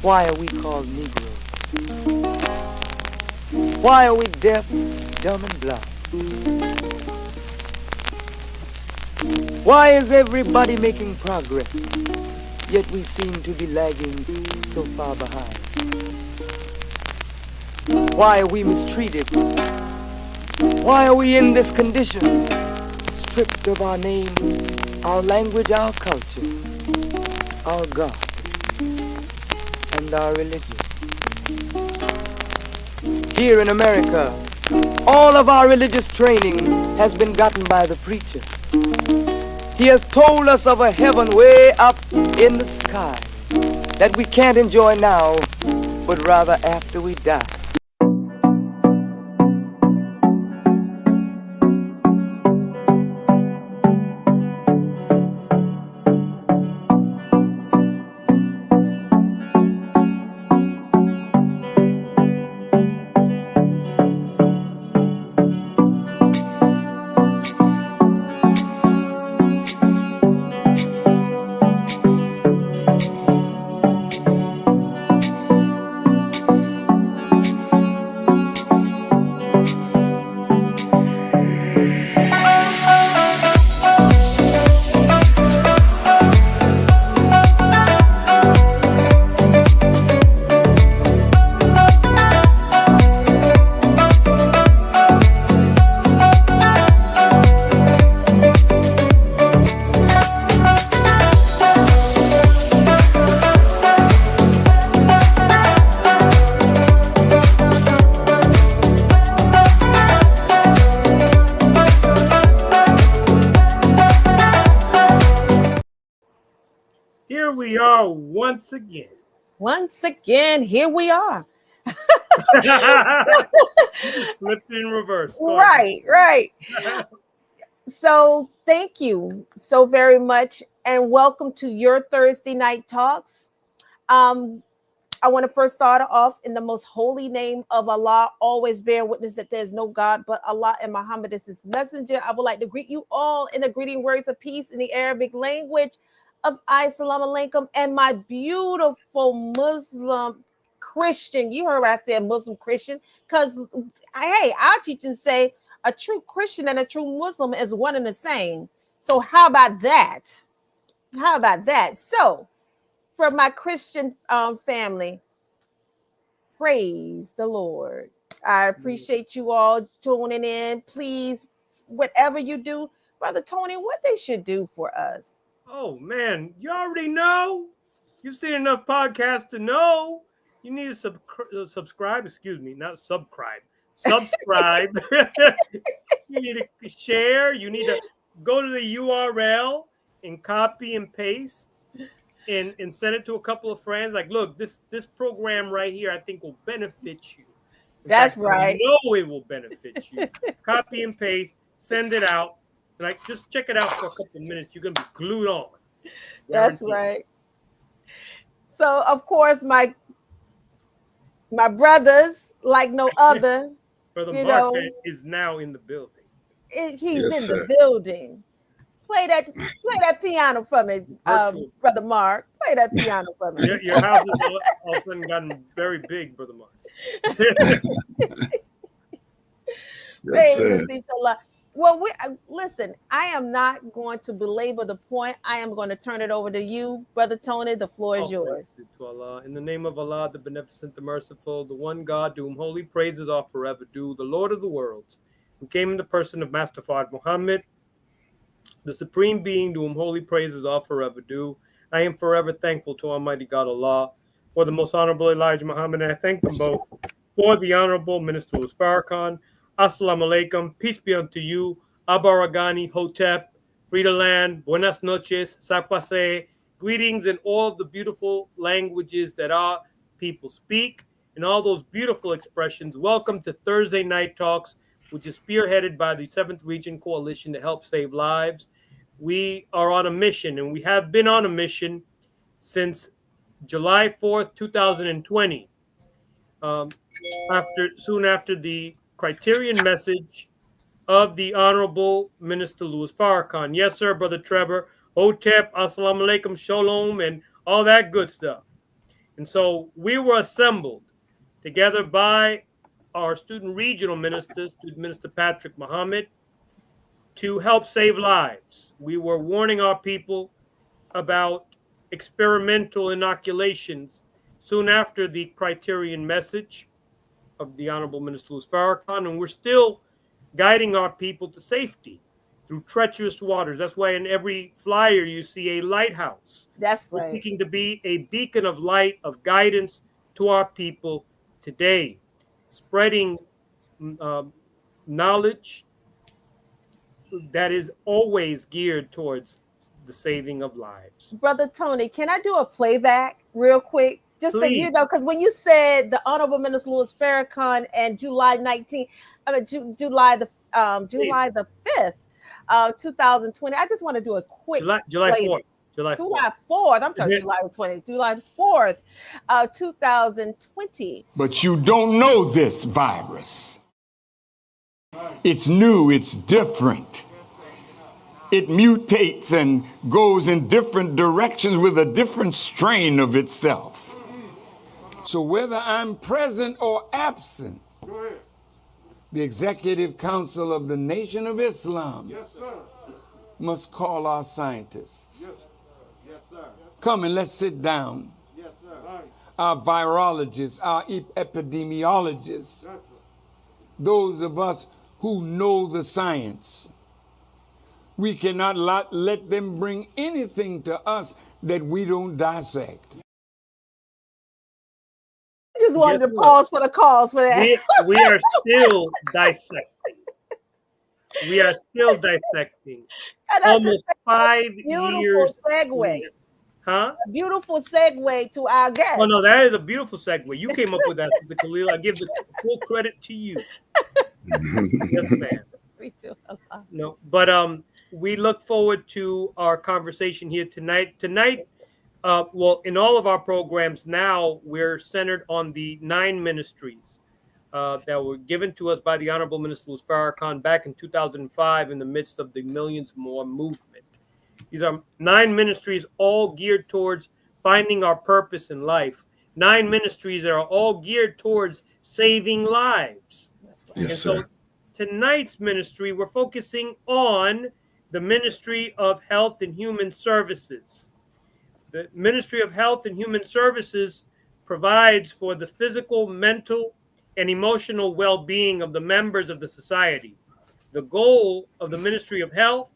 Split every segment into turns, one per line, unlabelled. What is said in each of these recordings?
Why are we called Negroes? Why are we deaf, dumb, and blind? Why is everybody making progress, yet we seem to be lagging so far behind? Why are we mistreated? Why are we in this condition, stripped of our name, our language, our culture, our God, and our religion? Here in America, all of our religious training has been gotten by the preacher. He has told us of a heaven way up in the sky that we can't enjoy now, but rather after we die.
Here we are once again.
Once again, here we are.
Flipped in reverse.
Right. So thank you so very much, and welcome to your Thursday night talks. I want to first start off in the most holy name of Allah. Always bear witness that there's no God but Allah, and Muhammad is his messenger. I would like to greet you all in the greeting words of peace in the Arabic language of Assalamu alaikum, and my beautiful Muslim Christian. You heard what I said, Muslim Christian, because hey, our teachings say a true Christian and a true Muslim is one and the same. So how about that? How about that? So for my Christian family, praise the Lord. I appreciate you all tuning in. Please, whatever you do, Brother Tony, what they should do for us.
Oh man, you already know. You've seen enough podcasts to know. You need to subscribe. Excuse me, not subscribe. Subscribe. You need to share. You need to go to the URL and copy and paste and send it to a couple of friends. Like, look, this program right here, I think will benefit you.
That's right.
I know it will benefit you. Copy and paste, send it out. Like, just check it out for a couple of minutes. You're gonna be glued on.
That's right. So, of course, my brothers, like no other.
Brother Mark is now in the building.
He's in the building. Play that piano for me, Brother Mark. Play that piano for me.
Your house has all of a sudden gotten very big, Brother Mark.
Well, listen, I am not going to belabor the point. I am going to turn it over to you, Brother Tony. The floor is yours.
To Allah. In the name of Allah, the Beneficent, the Merciful, the one God, to whom holy praises are forever due, the Lord of the worlds, who came in the person of Master Fard Muhammad, the Supreme Being, to whom holy praises are forever due. I am forever thankful to Almighty God Allah for the Most Honorable Elijah Muhammad, and I thank them both for the Honorable Minister Louis Farrakhan. Assalamu alaikum, peace be unto you, Abaragani, Hotep, Frida Land, Buenas noches, Sapase, greetings in all of the beautiful languages that our people speak, and all those beautiful expressions. Welcome to Thursday Night Talks, which is spearheaded by the 7th Region Coalition to help save lives. We are on a mission, and we have been on a mission since July 4th, 2020, soon after the Criterion message of the Honorable Minister Louis Farrakhan. Yes, sir, Brother Trevor. Hotep, Assalamu alaikum, Shalom, and all that good stuff. And so we were assembled together by our student regional minister, Student Minister Patrick Muhammad, to help save lives. We were warning our people about experimental inoculations soon after the Criterion message of the Honorable Minister Louis Farrakhan, and we're still guiding our people to safety through treacherous waters. That's why in every flyer you see a lighthouse.
That's
We're
right.
seeking to be a beacon of light, of guidance to our people today, spreading knowledge that is always geared towards the saving of lives.
Brother Tony, can I do a playback real quick? Just that, you know, because when you said the Honorable Minister Louis Farrakhan and July the 5th, 2020. I just want to do a quick
July 4th. July
4th. I'm talking July 20th. July 4th, 2020.
But you don't know this virus. It's new, it's different. It mutates and goes in different directions with a different strain of itself. So whether I'm present or absent, the Executive Council of the Nation of Islam must call our scientists. Come and let's sit down. Our virologists, our epidemiologists, those of us who know the science. We cannot let them bring anything to us that we don't dissect.
I just wanted to pause for the cause for that.
We are still dissecting. We are still dissecting. Almost 5 years.
Segue.
Huh?
A beautiful segue to our guest.
Oh no, that is a beautiful segue. You came up with that, Mr. Khalil. I give the full credit to you. Yes, ma'am.
We do.
No, but we look forward to our conversation here tonight. Well, in all of our programs now, we're centered on the 9 ministries that were given to us by the Honorable Minister Louis Farrakhan back in 2005 in the midst of the Millions More movement. These are 9 ministries all geared towards finding our purpose in life. 9 ministries that are all geared towards saving lives.
Yes, sir.
So tonight's ministry, we're focusing on the Ministry of Health and Human Services. The Ministry of Health and Human Services provides for the physical, mental, and emotional well-being of the members of the society. The goal of the Ministry of Health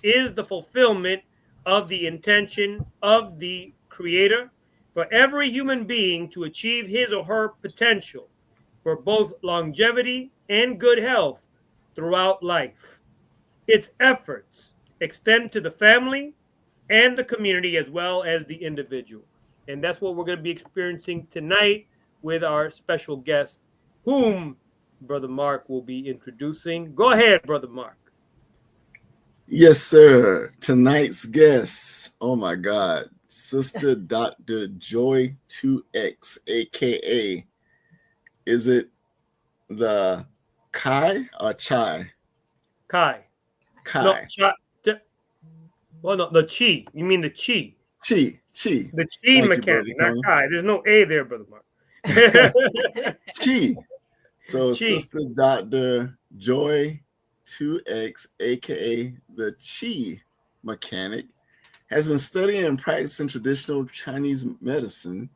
is the fulfillment of the intention of the Creator for every human being to achieve his or her potential for both longevity and good health throughout life. Its efforts extend to the family and the community as well as the individual. And that's what we're going to be experiencing tonight with our special guest, whom Brother Mark will be introducing. Go ahead, Brother Mark.
Yes, sir. Tonight's guest, oh my God, Sister Dr. Joy 2X, aka, is it the Kai or Chai?
Kai.
Kai.
No, well, no, the Chi. You mean the Chi?
Chi.
The Chi mechanic, not Kai. There's no A there, Brother Mark.
Chi. So,
Chi.
Sister Dr. Joy 2X, aka the Chi mechanic, has been studying and practicing traditional Chinese medicine,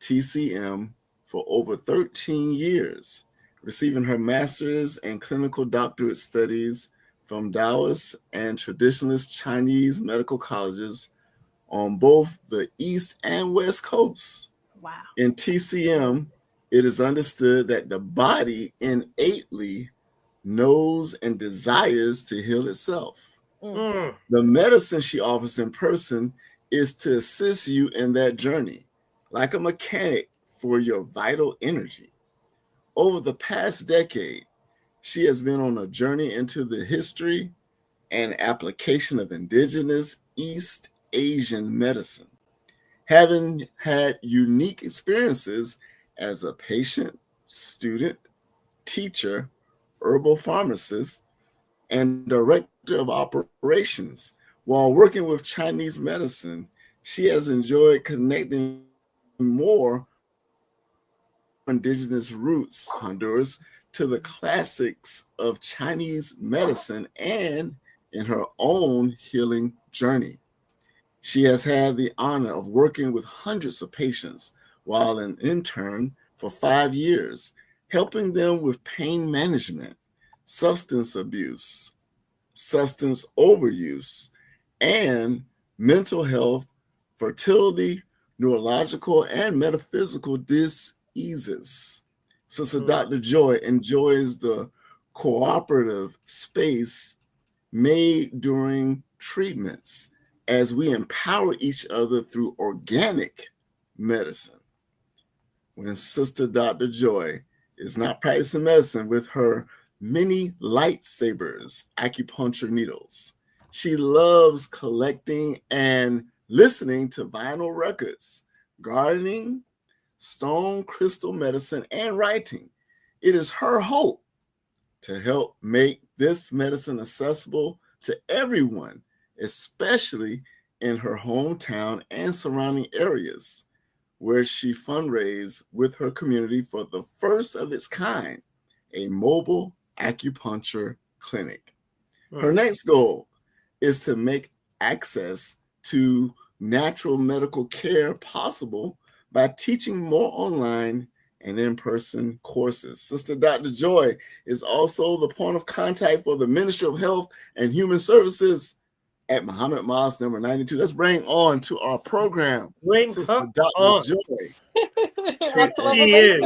TCM, for over 13 years, receiving her master's and clinical doctorate studies from Taoist and traditionalist Chinese medical colleges on both the East and West Coast.
Wow.
In TCM, it is understood that the body innately knows and desires to heal itself.
Mm.
The medicine she offers in person is to assist you in that journey, like a mechanic for your vital energy. Over the past decade, she has been on a journey into the history and application of indigenous East Asian medicine, having had unique experiences as a patient, student, teacher, herbal pharmacist, and director of operations. While working with Chinese medicine, she has enjoyed connecting more indigenous roots, Honduras, to the classics of Chinese medicine and in her own healing journey. She has had the honor of working with hundreds of patients while an intern for 5 years, helping them with pain management, substance abuse, substance overuse, and mental health, fertility, neurological, and metaphysical diseases. Sister Dr. Joy enjoys the cooperative space made during treatments as we empower each other through organic medicine. When Sister Dr. Joy is not practicing medicine with her mini lightsabers, acupuncture needles, she loves collecting and listening to vinyl records, gardening, stone crystal medicine, and writing. It is her hope to help make this medicine accessible to everyone, especially in her hometown and surrounding areas, where she fundraised with her community for the first of its kind, a mobile acupuncture clinic. Her next goal is to make access to natural medical care possible by teaching more online and in-person courses. Sister Dr. Joy is also the point of contact for the Ministry of Health and Human Services at Muhammad Mosque number 92. Let's bring on to our program Sister Dr. Joy.
She is.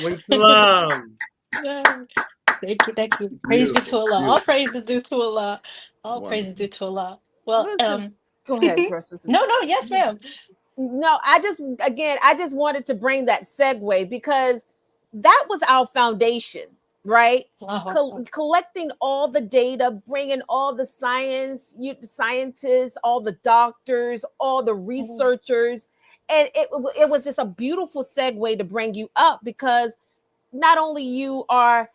Wing salam.
Thank you. Praise be to Allah. All praise is due to Allah. All praise is due to Allah. Well,
go ahead, Sister.
No, yes, ma'am.
No, I just wanted to bring that segue because that was our foundation, right? Collecting all the data, bringing all the scientists, all the doctors, all the researchers, and it was just a beautiful segue to bring you up because not only you are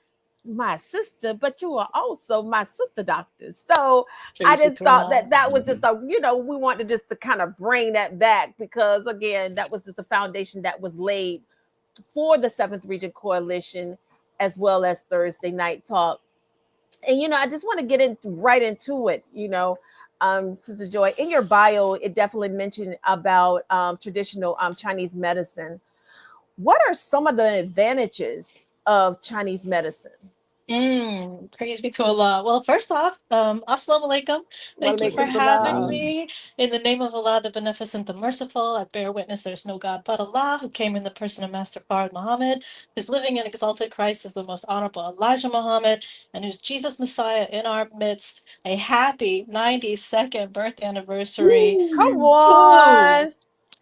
my sister, but you are also my sister doctor. So I just thought that was just we wanted just to kind of bring that back because again, that was just a foundation that was laid for the 7th Region Coalition as well as Thursday Night Talk. And I just want to get right into it. Sister Joy, in your bio, it definitely mentioned about traditional Chinese medicine. What are some of the advantages of Chinese medicine?
Praise be to Allah. Well, first off, Assalamu alaikum. Thank you for having me. In the name of Allah, the Beneficent, the Merciful, I bear witness there's no God but Allah, who came in the person of Master Fard Muhammad, who's living in exalted Christ as the most honorable Elijah Muhammad, and who's Jesus Messiah in our midst. A happy 92nd birth anniversary.
Come on.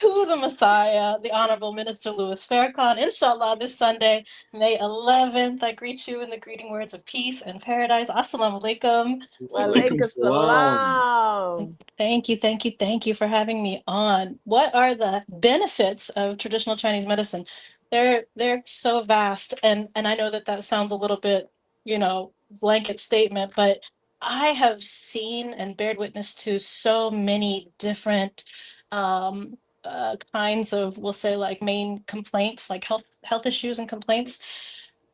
To the Messiah, the Honorable Minister Louis Farrakhan, inshallah, this Sunday, May 11th. I greet you in the greeting words of peace and paradise. Assalamu alaikum.
Walaikum salam.
Thank you for having me on. What are the benefits of traditional Chinese medicine? They're so vast, and I know that sounds a little bit, blanket statement, but I have seen and bared witness to so many different kinds of, we'll say, like main complaints, like health issues and complaints.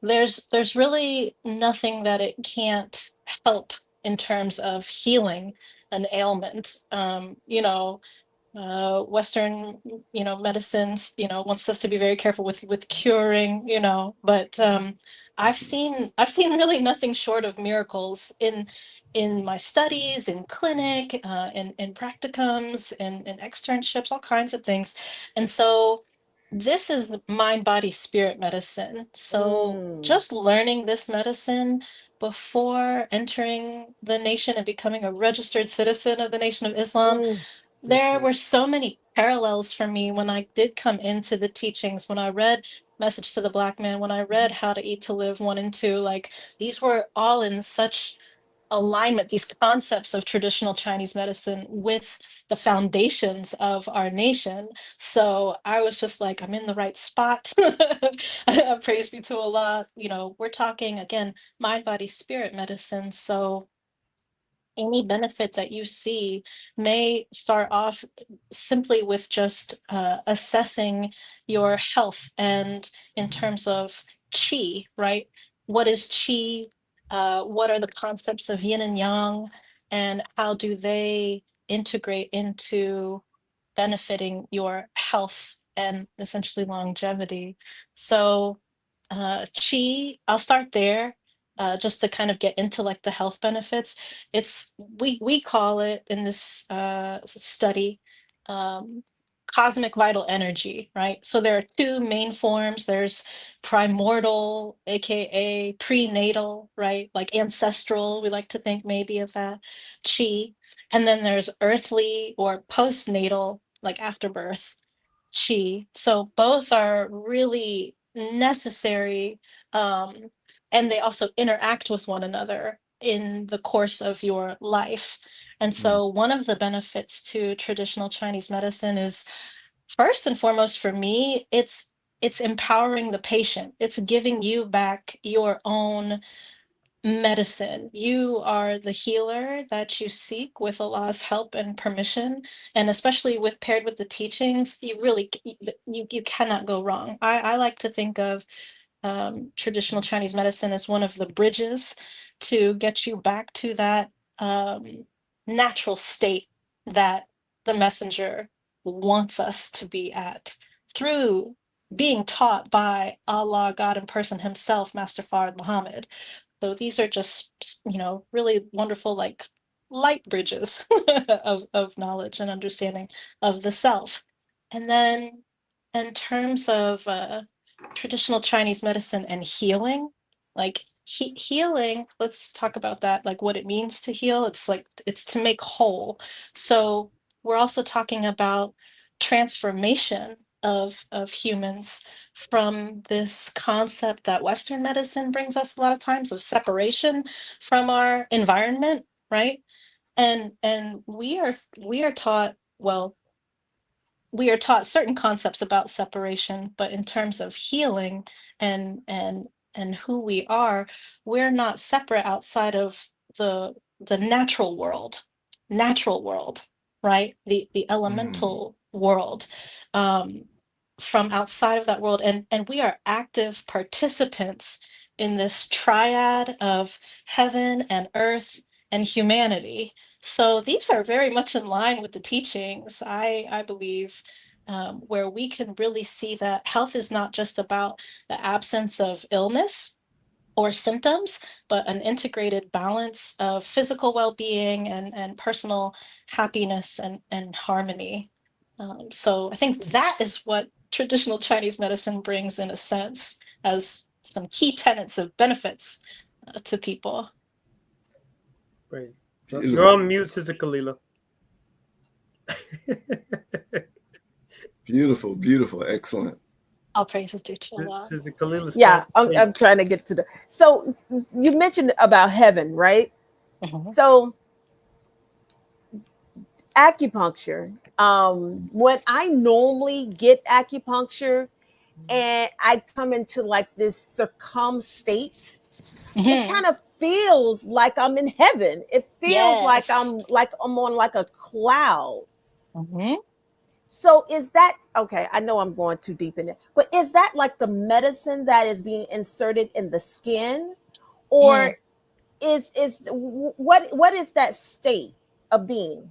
There's really nothing that it can't help in terms of healing an ailment. Western, medicines, wants us to be very careful with curing, but I've seen really nothing short of miracles in my studies, in clinic, in practicums, in externships, all kinds of things. And so this is mind, body, spirit medicine. So just learning this medicine before entering the nation and becoming a registered citizen of the Nation of Islam, there were so many parallels for me when I did come into the teachings, when I read Message to the Black Man, when I read How to Eat to Live 1 and 2, like these were all in such alignment, these concepts of traditional Chinese medicine with the foundations of our nation. So I was just like, I'm in the right spot. Praise be to Allah. We're talking again, mind, body, spirit medicine. So any benefit that you see may start off simply with just assessing your health, and in terms of chi, right? What is chi? What are the concepts of yin and yang, and how do they integrate into benefiting your health and essentially longevity? So, chi, I'll start there, just to kind of get into like the health benefits. It's we call it in this study, um, cosmic vital energy, right? So there are two main forms. There's primordial, aka prenatal, right? Like ancestral, we like to think maybe of that, chi. And then there's earthly or postnatal, like afterbirth, chi. So both are really necessary, um, and they also interact with one another in the course of your life. And so one of the benefits to traditional Chinese medicine is, first and foremost for me, it's empowering the patient. It's giving you back your own medicine. You are the healer that you seek with Allah's help and permission, and especially with paired with the teachings, you really you cannot go wrong. I like to think of traditional Chinese medicine as one of the bridges to get you back to that natural state that the messenger wants us to be at, through being taught by Allah, God in person himself, Master Fard Muhammad. So these are just, really wonderful, like light bridges of knowledge and understanding of the self. And then in terms of traditional Chinese medicine and healing, like healing, let's talk about that, like what it means to heal. It's like, it's to make whole. So we're also talking about transformation of humans from this concept that Western medicine brings us a lot of times, of separation from our environment, right? And we are taught, well, we are taught certain concepts about separation, but in terms of healing and who we are, we're not separate outside of the natural world, right? The elemental world, um, from outside of that world, and we are active participants in this triad of heaven and earth and humanity. So these are very much in line with the teachings, I believe, where we can really see that health is not just about the absence of illness or symptoms, but an integrated balance of physical well-being and personal happiness and harmony. So I think that is what traditional Chinese medicine brings, in a sense, as some key tenets of benefits to people.
Great.
Beautiful.
You're on mute, Sister Kalila.
Beautiful, beautiful, excellent.
All praises due to Allah.
Sister Kalila.
Yeah, I'm trying to get to the. So you mentioned about heaven, right?
Mhm.
So acupuncture. When I normally get acupuncture and I come into like this circum state, it
Mhm.
kind of feels like I'm in heaven. It feels like
Yes.
I'm on like a cloud.
Mhm.
So is that okay? I know I'm going too deep in it, but is that like the medicine that is being inserted in the skin, or is what is that state of being?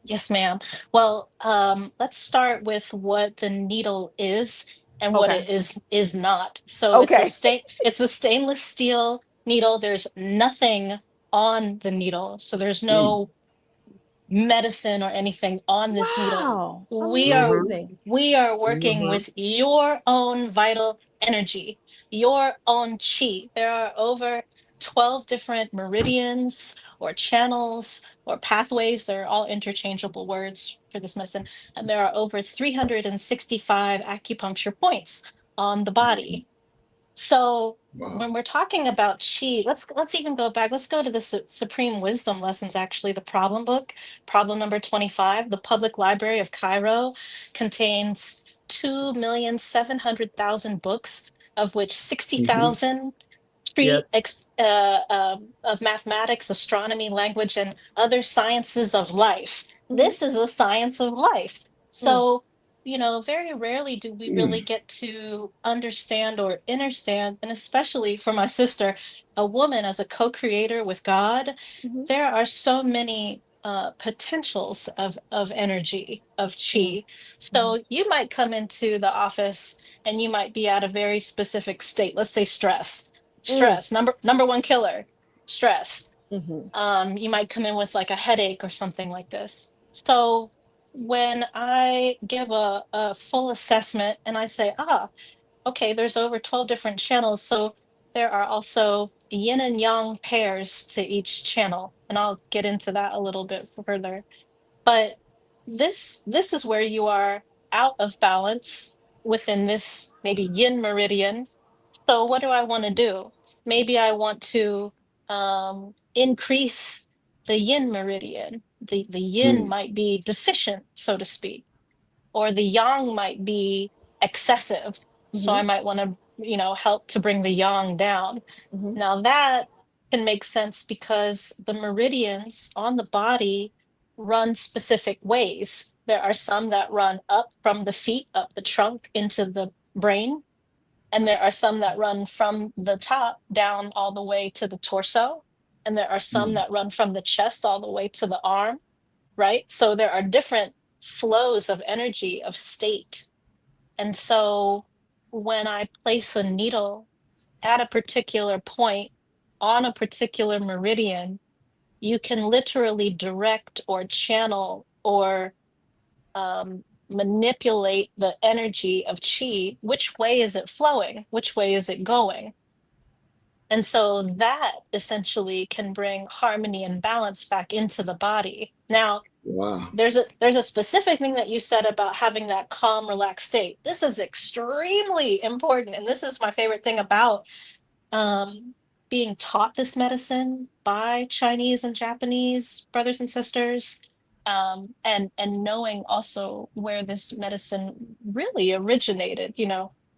Yes, ma'am. Well, let's start with what the needle is and what
Okay.
it is not. So
Okay.
it's a stainless steel needle. There's nothing on the needle. So there's no medicine or anything on this needle.
Wow.
We are
Amazing.
working with your own vital energy, your own chi. There are over 12 different meridians or channels or pathways. They're all interchangeable words for this medicine. And there are over 365 acupuncture points on the body. So
Wow.
when we're talking about chi, let's even go back. Let's go to the Supreme Wisdom Lessons, actually, the problem book, problem number 25. The Public Library of Cairo contains 2,700,000 books, of which 60,000 street
Yes.
of mathematics, astronomy, language, and other sciences of life. This is a science of life. So, very rarely do we really get to understand or understand, and especially for my sister, a woman as a co-creator with God, there are so many potentials of energy, of chi. So you might come into the office and you might be at a very specific state. Let's say stress, number one killer, stress. You might come in with like a headache or something like this. So when I give a full assessment and I say, okay, there's over 12 different channels. So there are also yin and yang pairs to each channel. And I'll get into that a little bit further. But this is where you are out of balance within this maybe yin meridian. So what do I want to do? Maybe I want to increase the yin meridian. The yin might be deficient, so to speak, or the yang might be excessive. So I might want to, help to bring the yang down. Now that can make sense because the meridians on the body run specific ways. There are some that run up from the feet, up the trunk into the brain. And there are some that run from the top down all the way to the torso. And there are some that run from the chest all the way to the arm, right? So there are different flows of energy, of state. And so when I place a needle at a particular point on a particular meridian, you can literally direct or channel or manipulate the energy of chi. Which way is it flowing? Which way is it going? And so that essentially can bring harmony and balance back into the body. Now,
Wow.
there's a specific thing that you said about having that calm, relaxed state. This is extremely important, and this is my favorite thing about being taught this medicine by Chinese and Japanese brothers and sisters, and knowing also where this medicine really originated.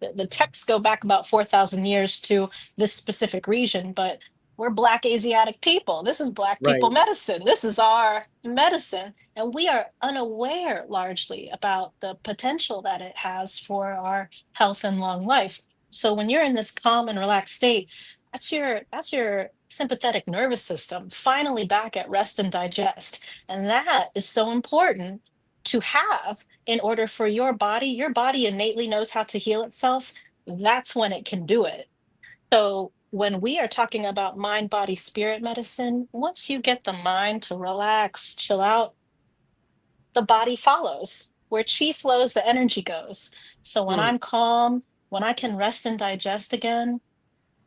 The texts go back about 4,000 years to this specific region, but we're Black Asiatic people. This is Black people
Right.
medicine. This is our medicine. And we are unaware largely about the potential that it has for our health and long life. So when you're in this calm and relaxed state, that's your sympathetic nervous system finally back at rest and digest. And that is so important to have in order for your body innately knows how to heal itself. That's when it can do it. So when we are talking about mind, body, spirit medicine, once you get the mind to relax, chill out, the body follows. Where chi flows, the energy goes. So when I'm calm, when I can rest and digest again,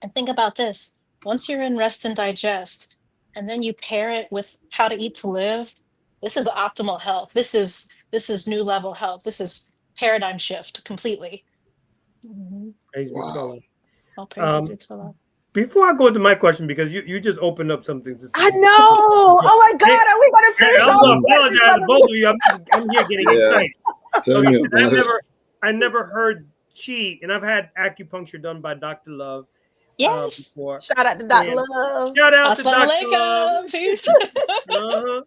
and think about this, once you're in rest and digest, and then you pair it with how to eat to live, this is optimal health. This is new level health. This is paradigm shift completely.
Praise be to
Wow.
Allah.
All praise be to Allah.
Before I go into my question, because you just opened up something.
I know. Oh my God, are we going to finish
I'm
all
gonna
the questions,
apologize to
brother?
both of you. I'm here getting
Yeah.
excited.
Tell me
Okay,
about it.
I never heard chi, and I've had acupuncture done by Dr. Love
Yes.
before.
Shout out to Dr.
And
Love.
shout out to Dr. Love.
Assalamualaikum. Peace.
Uh-huh.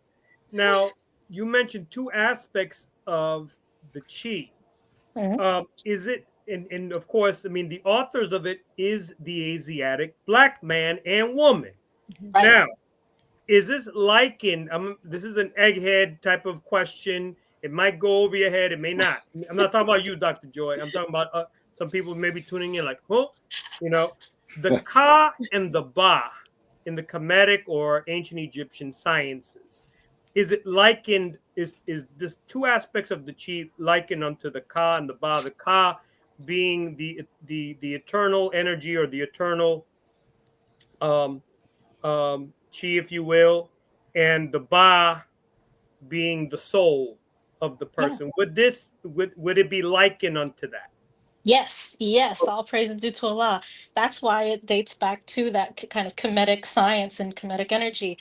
Now, you mentioned two aspects of the chi. Is it, and of course, I mean, the authors of it is the Asiatic Black man and woman.
Right.
Now, is this likened? This is an egghead type of question. It might go over your head. It may not. I'm not talking about you, Dr. Joy. I'm talking about some people maybe tuning in like, huh? The Ka and the Ba in the Kemetic or ancient Egyptian sciences. Is it likened? Is this two aspects of the chi likened unto the Ka and the Ba? The Ka being the eternal energy or the eternal chi, if you will, and the Ba being the soul of the person. Yeah. Would it be likened unto that?
Yes, all praise and due to Allah. That's why it dates back to that kind of Kemetic science and Kemetic energy.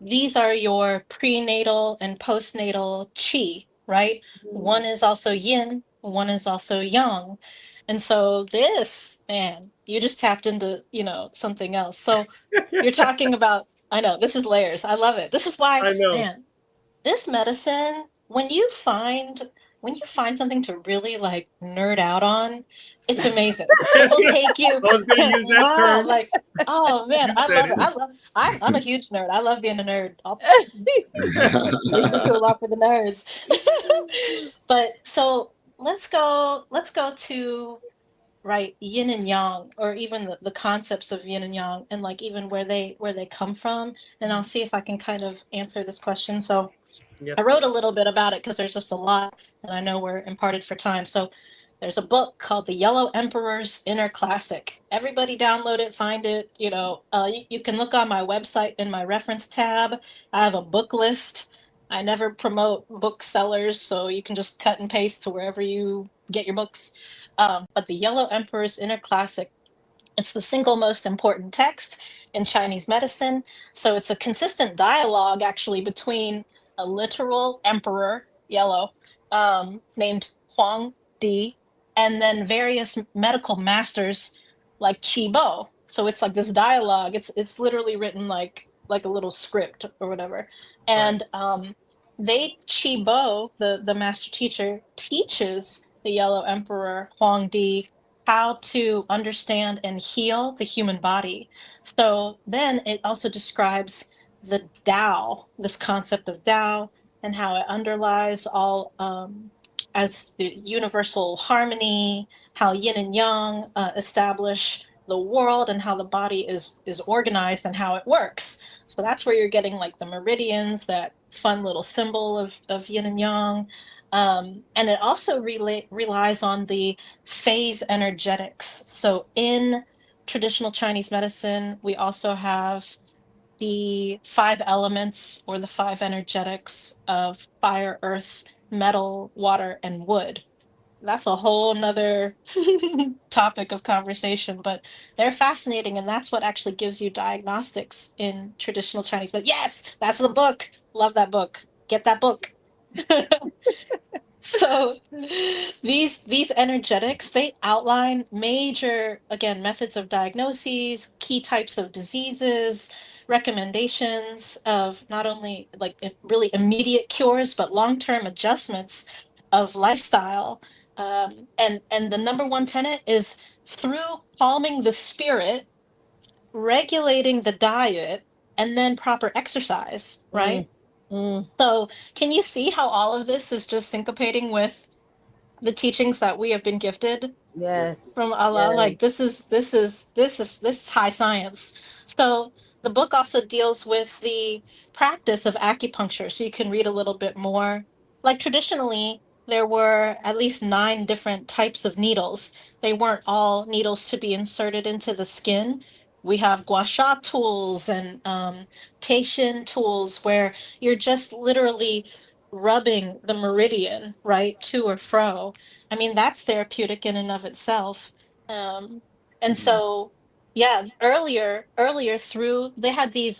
These are your prenatal and postnatal chi, right? One is also yin, one is also yang. And so this, man, you just tapped into, something else. So you're talking about, I know, this is layers. I love it. This is why,
I know.
man, this medicine, when you find something to really like nerd out on, it's amazing. It will take you
I was gonna use that
wow,
term.
like, oh man,
You
I
said
love
it.
it. I'm a huge nerd. I love being a nerd. I'll leave me to a lot for the nerds. But so let's go to right, yin and yang, or even the concepts of yin and yang, and like even where they come from. And I'll see if I can kind of answer this question. So
Yes,
I wrote a little bit about it because there's just a lot, and I know we're imparted for time. So there's a book called The Yellow Emperor's Inner Classic. Everybody download it, find it. You can look on my website in my reference tab. I have a book list. I never promote booksellers, so you can just cut and paste to wherever you get your books. But The Yellow Emperor's Inner Classic, it's the single most important text in Chinese medicine. So it's a consistent dialogue actually between a literal emperor, yellow, named Huang Di, and then various medical masters like Qi Bo. So it's like this dialogue. It's literally written like a little script or whatever. And Qi Bo, the master teacher, teaches the Yellow Emperor Huang Di how to understand and heal the human body. So then it also describes the Tao, this concept of Tao, and how it underlies all as the universal harmony, how yin and yang establish the world, and how the body is organized and how it works. So that's where you're getting like the meridians, that fun little symbol of yin and yang. And it also relies on the phase energetics. So in traditional Chinese medicine, we also have the 5 elements, or the 5 energetics of fire, earth, metal, water, and wood. That's a whole nother topic of conversation, but they're fascinating, and that's what actually gives you diagnostics in traditional Chinese. But yes, that's the book. Love that book. Get that book. So these energetics, they outline major, again, methods of diagnoses, key types of diseases, recommendations of not only like really immediate cures, but long-term adjustments of lifestyle. And the number one tenet is through calming the spirit, regulating the diet, and then proper exercise, right? So can you see how all of this is just syncopating with the teachings that we have been gifted
Yes.
from Allah?
Yes.
Like this is high science. So the book also deals with the practice of acupuncture, so you can read a little bit more. Like traditionally, there were at least 9 different types of needles. They weren't all needles to be inserted into the skin. We have gua sha tools and Teishin tools, where you're just literally rubbing the meridian, right, to or fro. I mean, that's therapeutic in and of itself. And so, yeah, earlier through, they had these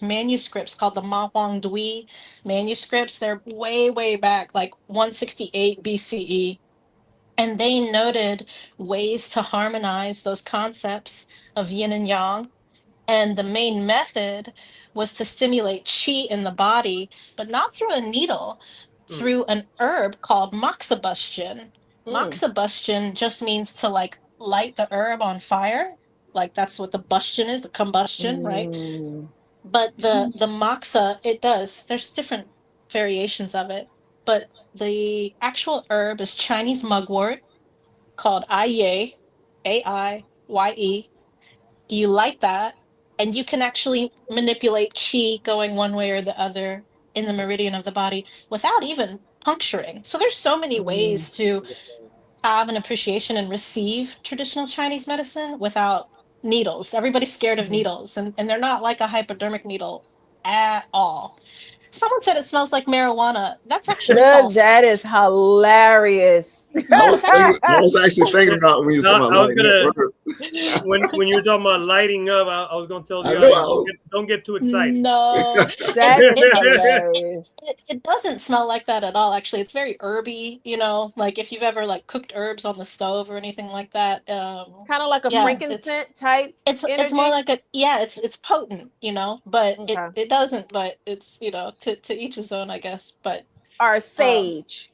manuscripts called the Ma Huang Dui manuscripts. They're way back, like 168 BCE. And they noted ways to harmonize those concepts of yin and yang. And the main method was to stimulate qi in the body, but not through a needle, through an herb called moxibustion. Moxibustion just means to like light the herb on fire. Like that's what the bustion is, the combustion, right? But the moxa, it does. There's different variations of it, but the actual herb is Chinese mugwort called Aiye, Aiye. You light that, and you can actually manipulate qi going one way or the other in the meridian of the body without even puncturing. So there's so many ways to have an appreciation and receive traditional Chinese medicine without needles. Everybody's scared of needles, and they're not like a hypodermic needle at all. Someone said it smells like marijuana. That's actually false.
That is hilarious.
I was actually thinking about when you
No,
talking about
I was
lighting up
gonna
herbs.
when you were talking about lighting up, I was gonna tell
I
the
know I
audience
was.
don't get too excited.
No,
That is
it,
hilarious.
it doesn't smell like that at all. Actually, it's very herby. You know, like if you've ever like cooked herbs on the stove or anything like that.
Kind of like a
Yeah,
frankincense type
it's more
energy.
like a, yeah, it's potent. You know, but
Okay.
it doesn't. But it's, you know, to each his own, I guess. But
Or sage.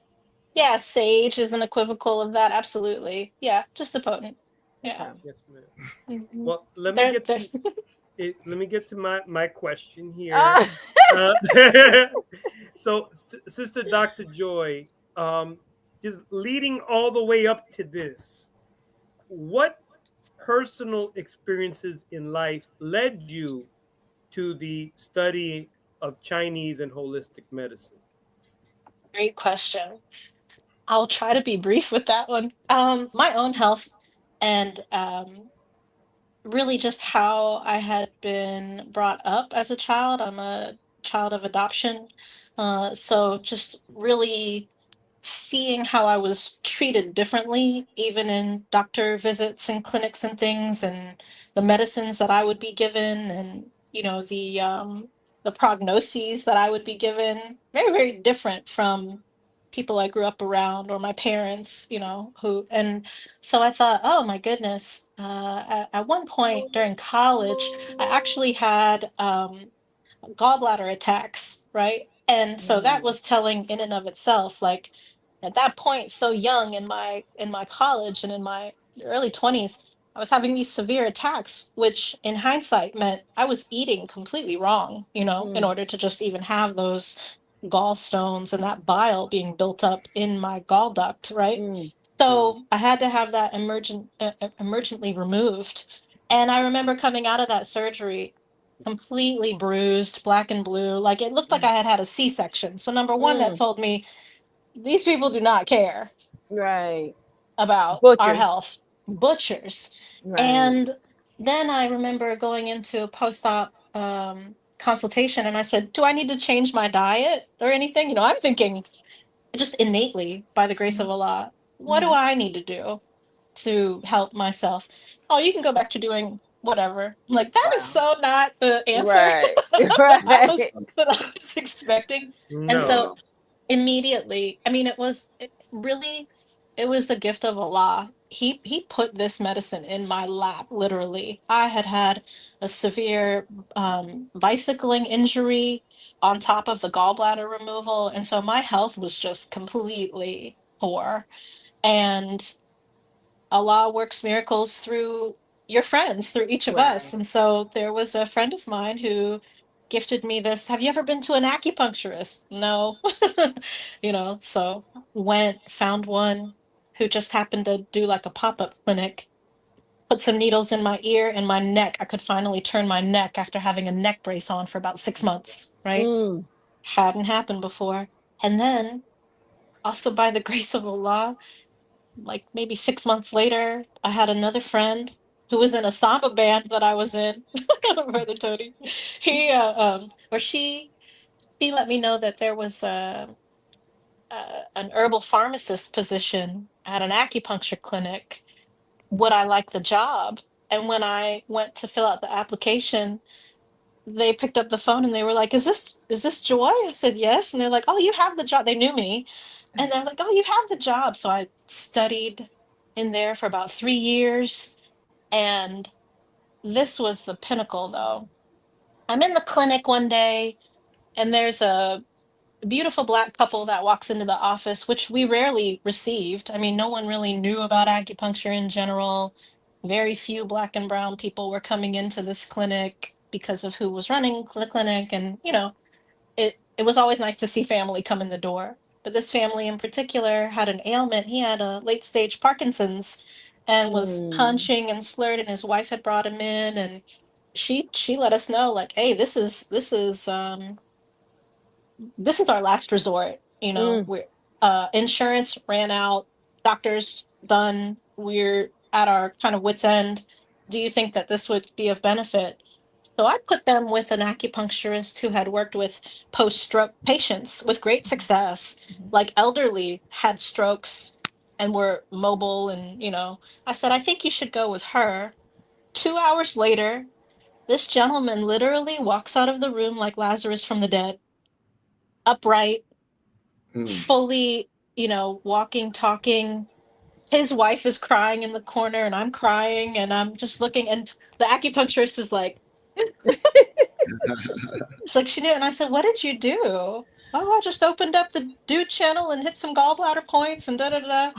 yeah, sage is an equivocal of that. Absolutely. Yeah, just a potent. Yeah.
Okay.
Yes, ma'am.
Mhm.
Well, let me
They're-
get
they're-
to let me get to my question here.
Ah,
So, Sister Dr. Joy, is leading all the way up to this. What personal experiences in life led you to the study of Chinese and holistic medicine?
Great question. I'll try to be brief with that one. My own health and really just how I had been brought up as a child. I'm a child of adoption. So just really seeing how I was treated differently, even in doctor visits and clinics and things, and the medicines that I would be given, and you know the prognoses that I would be given, very very different from people I grew up around or my parents, you know, who. And so I thought, oh my goodness, at one point during college, I actually had gallbladder attacks, right? And so that was telling in and of itself. Like at that point, so young in my college and in my early 20s, I was having these severe attacks, which in hindsight meant I was eating completely wrong, you know, in order to just even have those gallstones and that bile being built up in my gall duct, right? So I had to have that emergently removed. And I remember coming out of that surgery completely bruised, black and blue. Like it looked like I had had a C-section. So number one, that told me these people do not care
right.
about our
Butchers.
health. Butchers.
Right.
And then I remember going into a post-op consultation and I said, do I need to change my diet or anything? You know, I'm thinking just innately, by the grace of Allah, what do I need to do to help myself? Oh, you can go back to doing whatever. Like that is so not the answer
Right.
that
Right.
I was expecting. And so
No.
immediately, I mean, it was the gift of Allah. He put this medicine in my lap, literally. I had had a severe bicycling injury on top of the gallbladder removal, and so my health was just completely poor. And Allah works miracles through your friends, through each of us. And so there was a friend of mine who gifted me this. Have you ever been to an acupuncturist? No. You know, so found one who just happened to do like a pop-up clinic, put some needles in my ear and my neck. I could finally turn my neck after having a neck brace on for about 6 months, right? Hadn't happened before. And then also by the grace of Allah, like maybe 6 months later, I had another friend who was in a samba band that I was in, Brother Tony. He, or she let me know that there was an herbal pharmacist position at an acupuncture clinic. Would I like the job? And when I went to fill out the application, they picked up the phone and they were like, is this Joy? I said, yes. And they're like, oh, you have the job. They knew me. And they're like, oh, you have the job. So I studied in there for about 3 years. And this was the pinnacle, though. I'm in the clinic one day, and there's a beautiful Black couple that walks into the office, which we rarely received. I mean, no one really knew about acupuncture in general. Very few Black and brown people were coming into this clinic because of who was running the clinic. And, you know, it was always nice to see family come in the door. But this family in particular had an ailment. He had a late stage Parkinson's and was hunching and slurred, and his wife had brought him in, and she let us know, like, hey, this is our last resort. You know, we're insurance ran out, doctors done, we're at our kind of wits end. Do you think that this would be of benefit? So I put them with an acupuncturist who had worked with post-stroke patients with great success, like elderly had strokes and we're mobile, and I said, I think you should go with her. 2 hours later, this gentleman literally walks out of the room like Lazarus from the dead, upright, fully, walking, talking. His wife is crying in the corner, and I'm crying, and I'm just looking, and the acupuncturist is like, it's like she knew. And I said, what did you do? Oh, I just opened up the dude channel and hit some gallbladder points and da da da.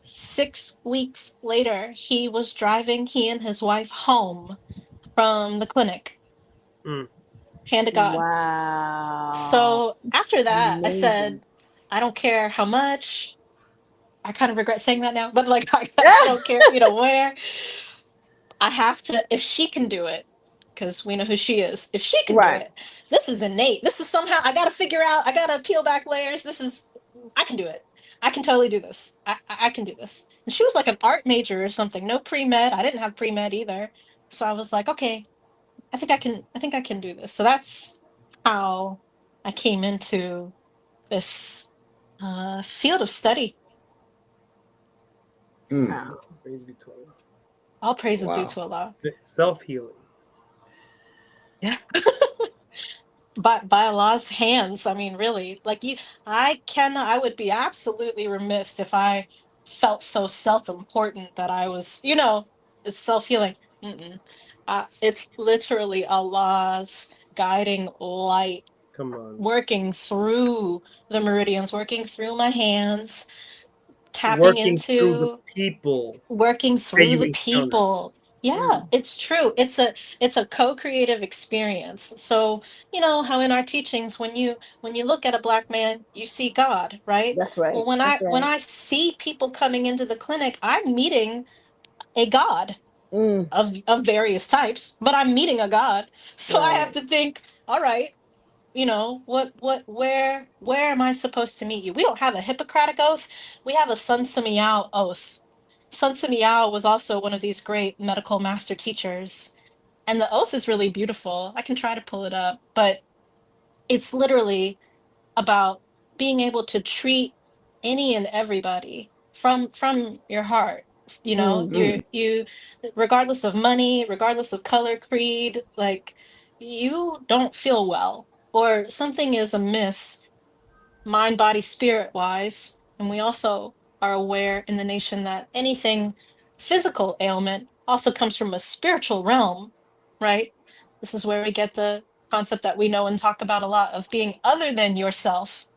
6 weeks later, he was driving he and his wife home from the clinic. Hand to God.
Wow.
So after that, I
Amazing.
said, I don't care how much. I kind of regret saying that now, but like, I don't care, where. I have to, if she can do it, because we know who she is. If she can do
Right.
it, this is innate. This is somehow, I got to figure out, I got to peel back layers. I can do it. I can totally do this. I can do this. And she was like an art major or something. No pre-med. I didn't have pre-med either. So I was like, okay, I think I can do this. So that's how I came into this field of study.
Wow.
Praise be to Allah.
All praise is
Wow.
due to Allah.
Self-healing.
Yeah. By Allah's hands. I mean, really, like I would be absolutely remiss if I felt so self-important that I was, it's self-healing. It's literally Allah's guiding light
Come on.
working through the meridians, working through my hands, tapping
Working through the
into,
people.
working through
you
the
encounter.
people. Yeah, it's true. It's a co-creative experience. So, how in our teachings, when you look at a Black man, you see God, right?
That's right.
Well, when
That's
when
right.
I see people coming into the clinic, I'm meeting a God of various types, but I'm meeting a God. So I have
Right.
to think, all right, where am I supposed to meet you? We don't have a Hippocratic oath. We have a Sun Simiao oath. Sun Simiao was also one of these great medical master teachers. And the oath is really beautiful. I can try to pull it up, but it's literally about being able to treat any and everybody from your heart. You regardless of money, regardless of color, creed, like you don't feel well or something is amiss mind, body, spirit wise. And we also are aware in the nation that anything physical ailment also comes from a spiritual realm, right? This is where we get the concept that we know and talk about a lot of being other than yourself.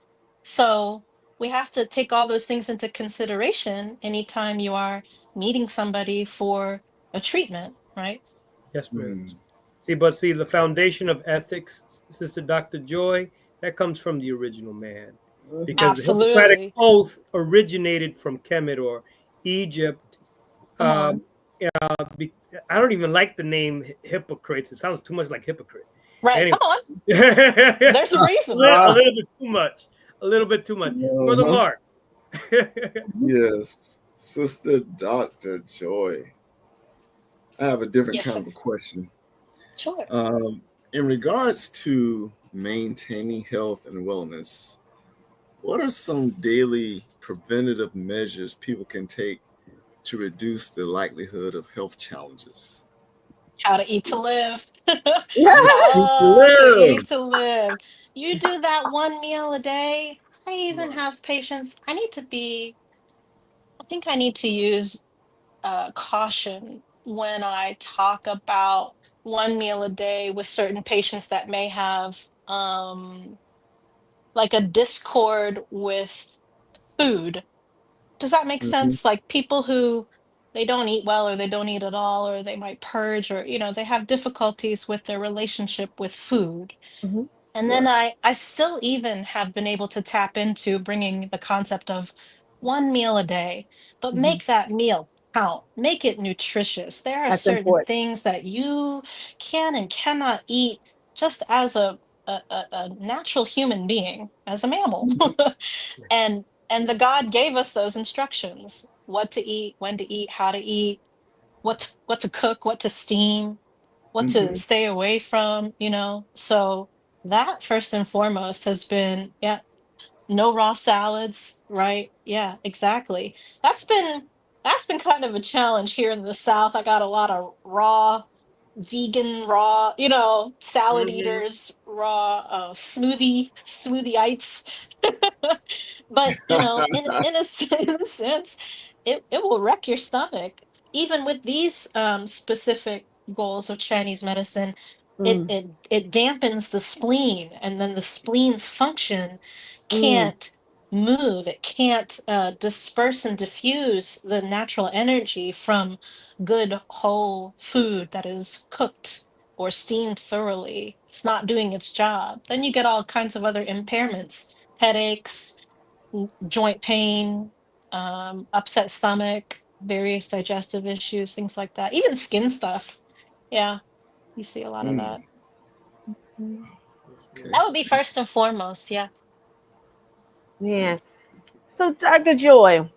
So we have to take all those things into consideration anytime you are meeting somebody for a treatment, right?
Yes, ma'am. See, the foundation of ethics, Sister Dr. Joy, that comes from the original man. Because the Hippocratic
Absolutely.
Oath originated from Kemet or Egypt.
Come on.
I don't even like the name hypocrites. It sounds too much like hypocrite.
Right.
Anyway.
Come on. There's a reason.
A little bit too much. A little bit too much. Brother Mark.
Yes. Sister Dr. Joy. I have a different
Yes,
kind
sir.
of a question.
Sure.
In regards to maintaining health and wellness, what are some daily preventative measures people can take to reduce the likelihood of health challenges?
How to eat to live.
Yeah.
How to eat to live. You do that one meal a day. I even have patients. I think I need to use caution when I talk about one meal a day with certain patients that may have like a discord with food. Does that make sense? Like people who they don't eat well or they don't eat at all or they might purge or they have difficulties with their relationship with food.
Mhm.
And then I still even have been able to tap into bringing the concept of one meal a day, but make that meal count, make it nutritious. There are
That's
certain
important.
things that you can and cannot eat just as a natural human being, as a mammal. And the God gave us those instructions: what to eat, when to eat, how to eat, what to cook, what to steam, what to stay away from. So that first and foremost has been no raw salads, right? Yeah, exactly. That's been kind of a challenge here in the South. I got a lot of raw, vegan, raw, salad
Mm-hmm.
eaters, raw smoothieites. But in a sense, it will wreck your stomach. Even with these specific goals of Chinese medicine,
Mm,
it dampens the spleen, and then the spleen's function
mm,
can't move. It can't disperse and diffuse the natural energy from good whole food that is cooked or steamed thoroughly. It's not doing its job. Then you get all kinds of other impairments, headaches, joint pain, upset stomach, various digestive issues, things like that. Even skin stuff. Yeah, you see a lot of
Mm,
that. Mhm.
okay.
That would be first and foremost. Yeah.
yeah. So, Dr. Joy,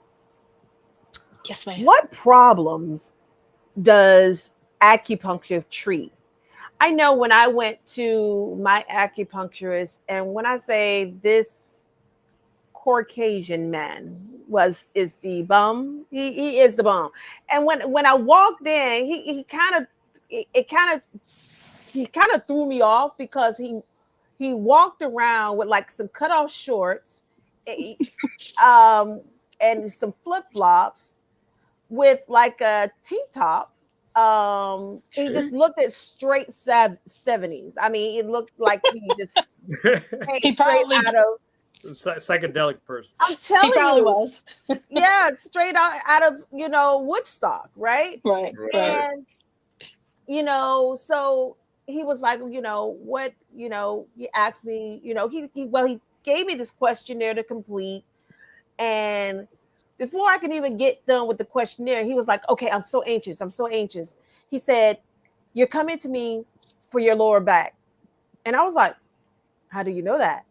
Yes, ma'am.
what problems does acupuncture treat? I know when I went to my acupuncturist, and when I say this Caucasian man is the bum, he is the bum. And when I walked in, he kind of it kind of he kind of threw me off because he walked around with like some cut off shorts, eh, um, and some flip flops with like a T-top. He
Okay.
just looked at straight 70s. I mean, it looked like he just came
He
straight
probably
out of,
Psychedelic person.
I'm
he
telling
probably
you,
was.
yeah, straight out of, Woodstock, right?
Right, right.
Right.
And, so he was like, what, he asked me, he gave me this questionnaire to complete. And before I could even get done with the questionnaire, he was like, okay, I'm so anxious. I'm so anxious. He said, you're coming to me for your lower back. And I was like, how do you know that?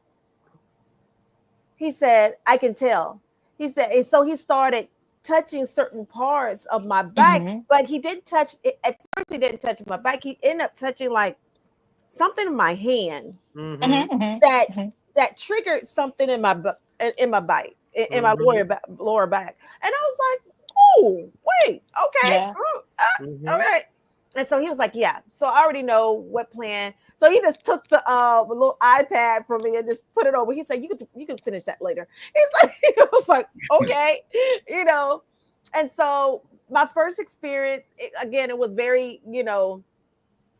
He said, I can tell. He said, and so he started touching certain parts of my back,
Mm-hmm.
but he didn't touch it. At first, he didn't touch my back. He ended up touching like something in my hand
Mm-hmm.
Mm-hmm.
that
Mm-hmm.
that triggered something in my bite, in my
Mm-hmm.
lower back. And I was like, oh, wait, okay,
Yeah.
all
Mm-hmm.
right. And so he was like, yeah. So I already know what plan. So he just took the little iPad from me and just put it over. He said, you can finish that later. He's like, he was like, okay, you know. And so my first experience, again, it was very,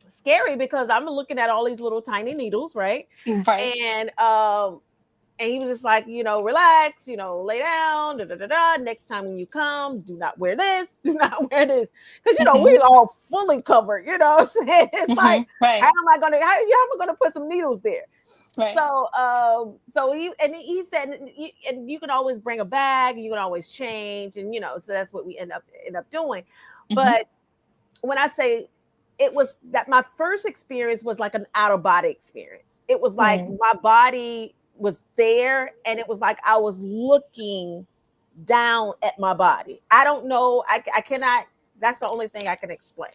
scary because I'm looking at all these little tiny needles, right?
Right.
And he was just like, relax, lay down, da da da da. Next time when you come, do not wear this, do not wear this, because
Mm-hmm.
we're all fully covered. You know what I'm saying? It's like,
Mm-hmm.
how
Right.
am I gonna? How am I gonna put some needles there?
Right.
So he said, and you can always bring a bag, you can always change, and so that's what we end up doing.
Mm-hmm.
But when I say it was that my first experience was like an out of body experience. It was like
Mm.
my body was there and it was like I was looking down at my body. I don't know. I cannot, that's the only thing I can explain.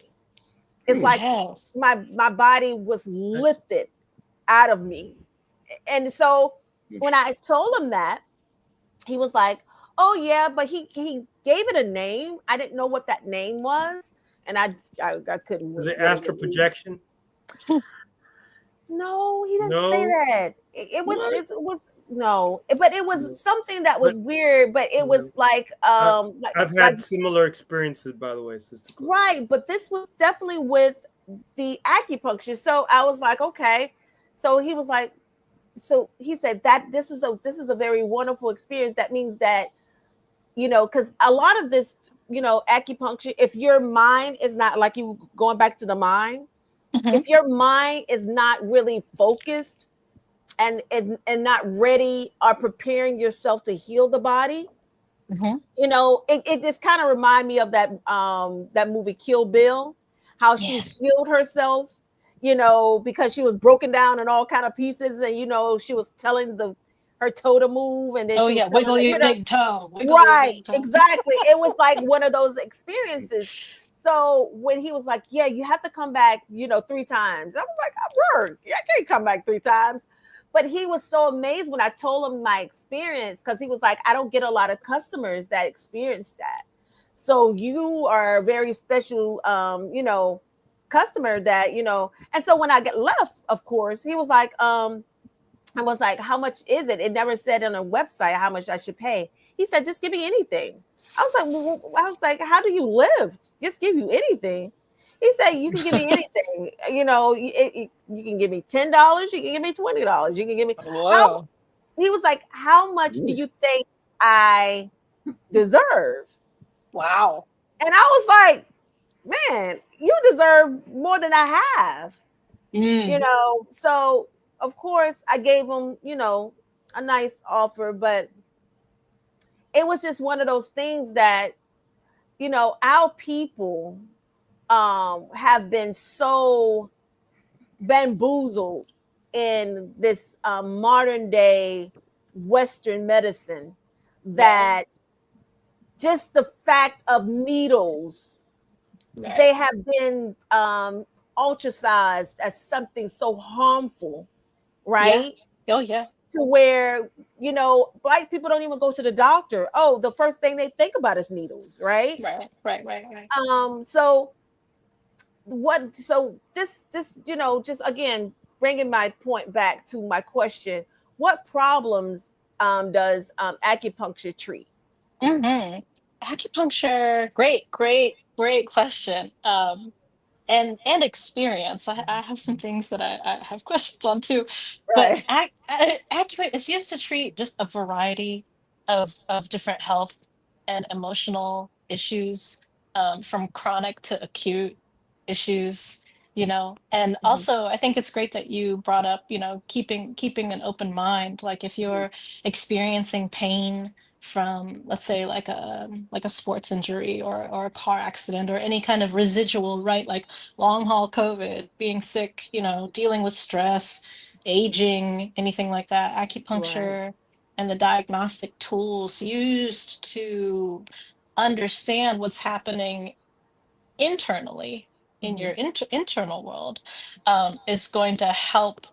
It's like
Yes.
my body was lifted out of me. And so when I told him that, he was like, oh yeah, but he gave it a name. I didn't know what that name was. And I couldn't
Was it
really
astral projection?
No, he didn't say
No.
that.
What?
It was no, but it was
No.
something that was
But
weird. But it was like
I've had similar experiences, by the way, Sister Chloe.
right. But this was definitely with the acupuncture. So I was like, okay. So he was like, so he said that this is a very wonderful experience. That means that because a lot of this acupuncture, if your mind is not like you going back to the mind.
Mm-hmm.
If your mind is not really focused and not ready or preparing yourself to heal the body,
Mm-hmm.
it just kind of remind me of that movie Kill Bill, how she
Yeah.
healed herself, because she was broken down in all kind of pieces, and she was telling her toe to move, and then
Oh
she was
yeah.
telling
Wiggle
her,
your big toe. Wiggle your
right,
big toe.
exactly. It was like one of those experiences. So when he was like, yeah, you have to come back, 3 times. I was like, I can't come back 3 times. But he was so amazed when I told him my experience, because he was like, I don't get a lot of customers that experience that. So you are a very special, customer that, And so when I get left, of course, he was like, I was like, how much is it? It never said on a website how much I should pay. He said, just give me anything. I was like, how do you live? Just give you anything. He said, you can give me anything. You can give me $10. You can give me $20. You can give me.
Whoa.
He was like, how much do you think I deserve?
Wow.
And I was like, man, you deserve more than I have. So of course I gave him, a nice offer, but it was just one of those things that, our people have been so bamboozled in this modern day Western medicine that just the fact of needles, they have been ostracized as something so harmful, right?
Yeah. Oh yeah.
To where, Black people don't even go to the doctor. Oh, the first thing they think about is needles, right?
Right.
So just again, bringing my point back to my question, what problems does acupuncture treat?
Acupuncture, great question. And experience. I have some things that I have questions on too. But
Right.
acupuncture is used to treat just a variety of different health and emotional issues, from chronic to acute issues. And
Mhm.
also I think it's great that you brought up, keeping an open mind. Like if you're experiencing pain from, let's say, like a sports injury or a car accident or any kind of residual, right? Like long haul COVID, being sick, dealing with stress, aging, anything like that.
Right.
Acupuncture and the diagnostic tools used to understand what's happening internally in your
Mhm.
internal world, is going to help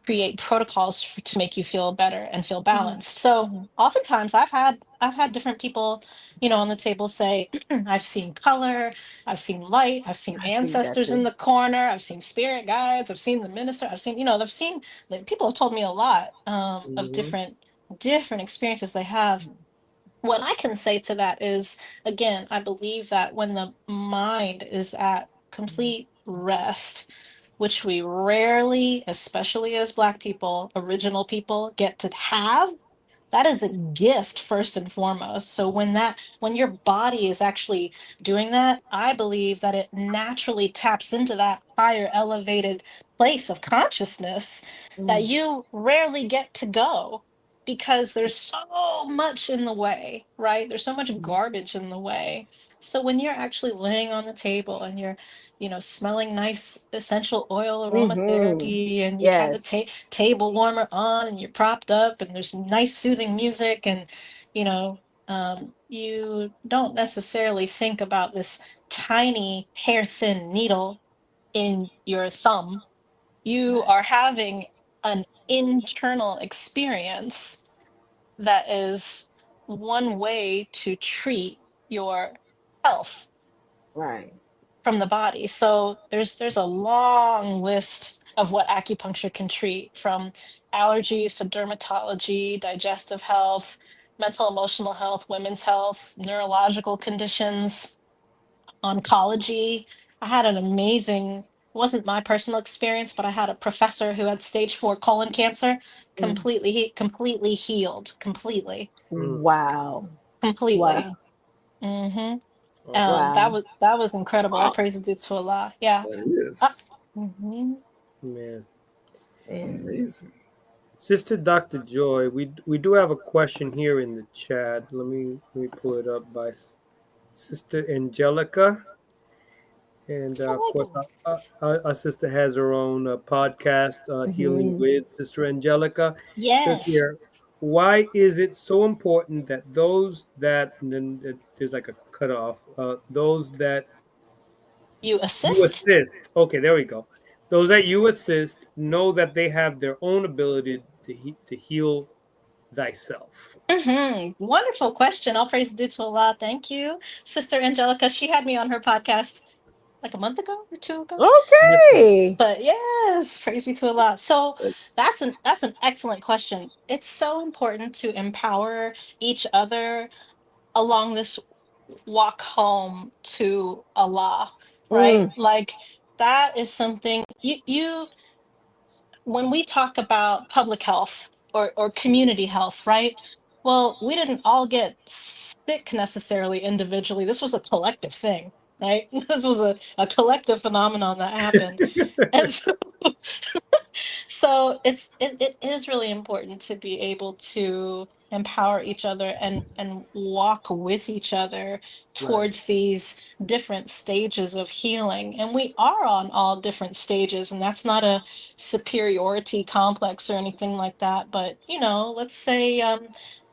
create protocols to make you feel better and feel
Mhm.
balanced. So oftentimes I've had different people, on the table say, I've seen color, I've seen light, I've seen
I see that
ancestors in
too.
the corner, I've seen spirit guides, I've seen the minister, I've seen like, people have told me a lot, of
Mhm.
different experiences they have. What I can say to that is, again, I believe that when the mind is at complete rest, which we rarely, especially as Black people, original people, get to have, that is a gift first and foremost. So when your body is actually doing that, I believe that it naturally taps into that higher elevated place of consciousness that
Mm.
you rarely get to go, because there's so much in the way, right? There's so much
Mhm.
garbage in the way. So when you're actually laying on the table and you're, smelling nice essential oil
Mhm.
aromatherapy, and you got the
Yes.
table warmer on, and you're propped up, and there's nice soothing music, and you don't necessarily think about this tiny hair thin needle in your thumb. You
Right.
are having an internal experience that is one way to treat your health
Right.
from the body. So there's a long list of what acupuncture can treat, from allergies to dermatology, digestive health, mental emotional health, women's health, neurological conditions, oncology. I had an amazing, wasn't my personal experience, but I had a professor who had stage 4 colon cancer,
Mm.
completely healed, completely,
Mm.
Wow.
completely.
Wow.
hmm
Awesome.
that
Wow.
was incredible. All
Wow,
praise due to Allah. Yeah.
that
Uh,
is
mhm.
Man.
Man.
amazing.
Sister Dr. Joy, we do have a question here in the chat. Let me pull it up by Sister Angelica. And of course,
Absolutely.
our sister has her own podcast, Healing
Mhm.
with Sister Angelica. Says
Yes.
here, why is it so important that those that, and then there's like a cutoff, those that
You
you
assist?
assist, okay, there we go. Those that you assist know that they have their own ability to heal thyself.
Wonderful question. All praise due to Allah. Thank you, Sister Angelica. She had me on her podcast like a month ago or 2 ago.
Okay.
But yes, praise be to Allah. So that's an excellent question. It's so important to empower each other along this walk home to Allah, right? Like that is something you when we talk about public health or community health, right? Well, we didn't all get sick necessarily individually. This was a collective thing, right? This was a collective phenomenon that happened. And so it is really important to be able to empower each other and walk with each other towards these different stages of healing, and we are on all different stages, and that's not a superiority complex or anything like that. But let's say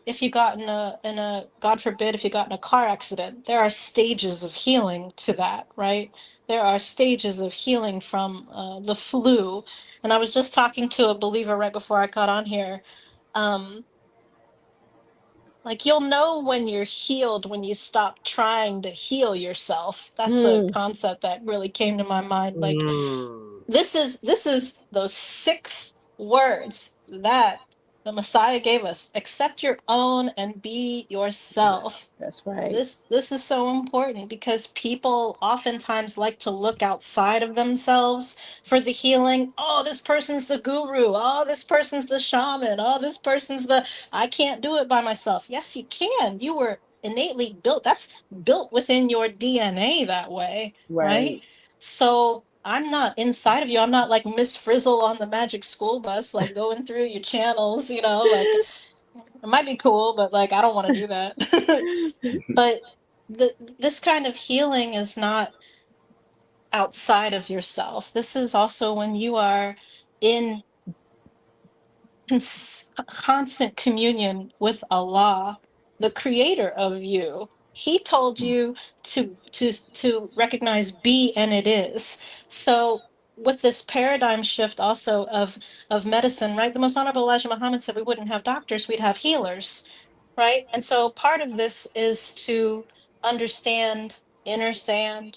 if you got in a God forbid, if you got in a car accident, there are stages of healing to that, right? There are stages of healing from the flu. And I was just talking to a believer right before I got on here. Like you'll know when you're healed when you stop trying to heal yourself. That's a concept that really came to my mind. Like this is those 6 words that the Messiah gave us. Accept your own and be yourself.
That's right.
This is so important because people oftentimes like to look outside of themselves for the healing. Oh, this person's the guru. Oh, this person's the shaman. Oh, this person's I can't do it by myself. Yes, you can. You were innately built. That's built within your DNA that way, right? So I'm not inside of you. I'm not like Miss Frizzle on the Magic School Bus, like going through your channels, like it might be cool, but like I don't want to do that. But this kind of healing is not outside of yourself. This is also when you are in constant communion with Allah, the creator of you. He told you to recognize be and it is. So with this paradigm shift also of medicine, right? The most honorable Elijah Muhammad said we wouldn't have doctors, we'd have healers, right? And so part of this is to understand, understand,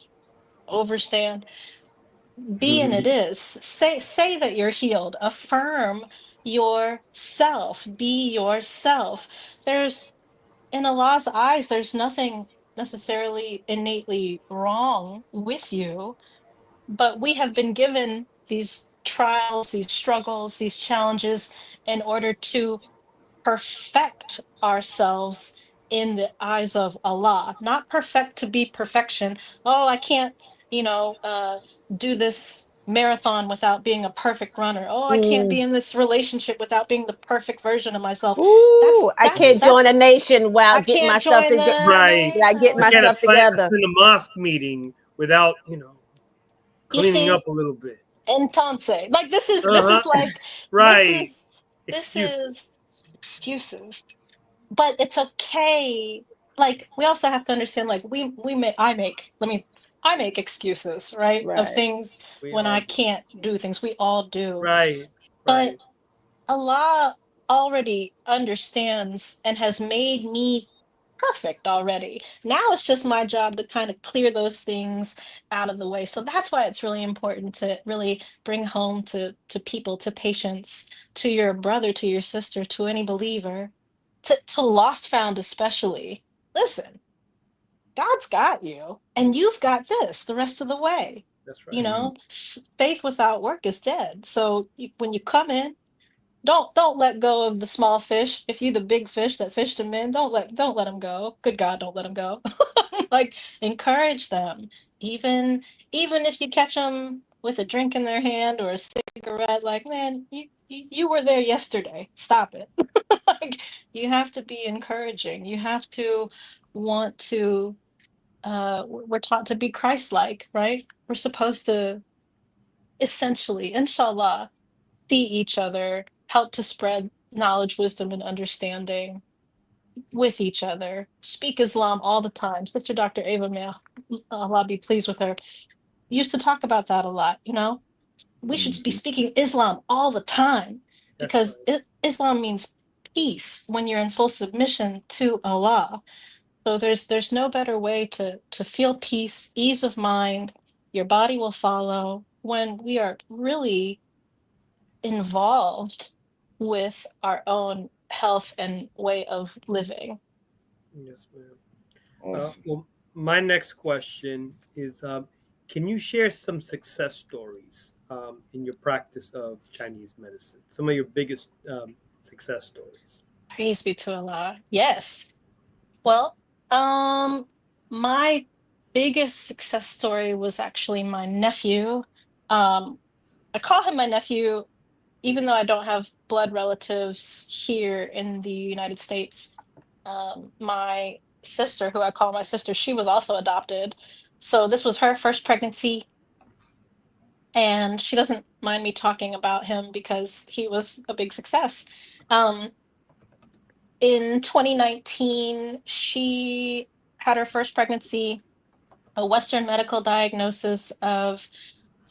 overstand, be and it is. Say that you're healed. Affirm yourself. Be yourself. There's in Allah's eyes, there's nothing necessarily innately wrong with you, but we have been given these trials, these struggles, these challenges in order to perfect ourselves in the eyes of Allah, not perfect to be perfection. Oh, I can't, do this marathon without being a perfect runner. Oh, I can't be in this relationship without being the perfect version of myself.
I can't join a nation while getting myself together.
Right.
I get myself together.
In a mosque meeting without, cleaning up a little bit.
Entonces, like this is like
right.
This is excuses, but it's okay. Like we also have to understand, like I make excuses, right? Of things when I can't do things. We all do,
right?
But Allah already understands and has made me perfect already. Now it's just my job to kind of clear those things out of the way. So that's why it's really important to really bring home to people, to patients, to your brother, to your sister, to any believer, to lost found especially. Listen, God's got you and you've got this the rest of the way.
That's right.
Faith without work is dead. So when you come in, don't let go of the small fish. If you the big fish that fished them in, don't let them go. Good God, don't let them go. Like encourage them. Even if you catch them with a drink in their hand or a cigarette, like, man, you were there yesterday. Stop it. Like you have to be encouraging. You have to want to we're taught to be Christ-like, right? We're supposed to essentially, inshallah, see each other, help to spread knowledge, wisdom, and understanding with each other, speak Islam all the time. Sister Dr. Ava, may Allah be pleased with her, used to talk about that a lot, we should be speaking Islam all the time,
That's
because
right.
Islam means peace when you're in full submission to Allah. So there's no better way to feel peace, ease of mind. Your body will follow when we are really involved with our own health and way of living.
Yes, ma'am.
Awesome.
Well, my next question is, can you share some success stories in your practice of Chinese medicine? Some of your biggest success stories.
Praise be to Allah. Yes. Well, my biggest success story was actually my nephew. I call him my nephew, even though I don't have blood relatives here in the United States. My sister, who I call my sister, she was also adopted. So this was her first pregnancy, and she doesn't mind me talking about him because he was a big success. In 2019, she had her first pregnancy, a Western medical diagnosis of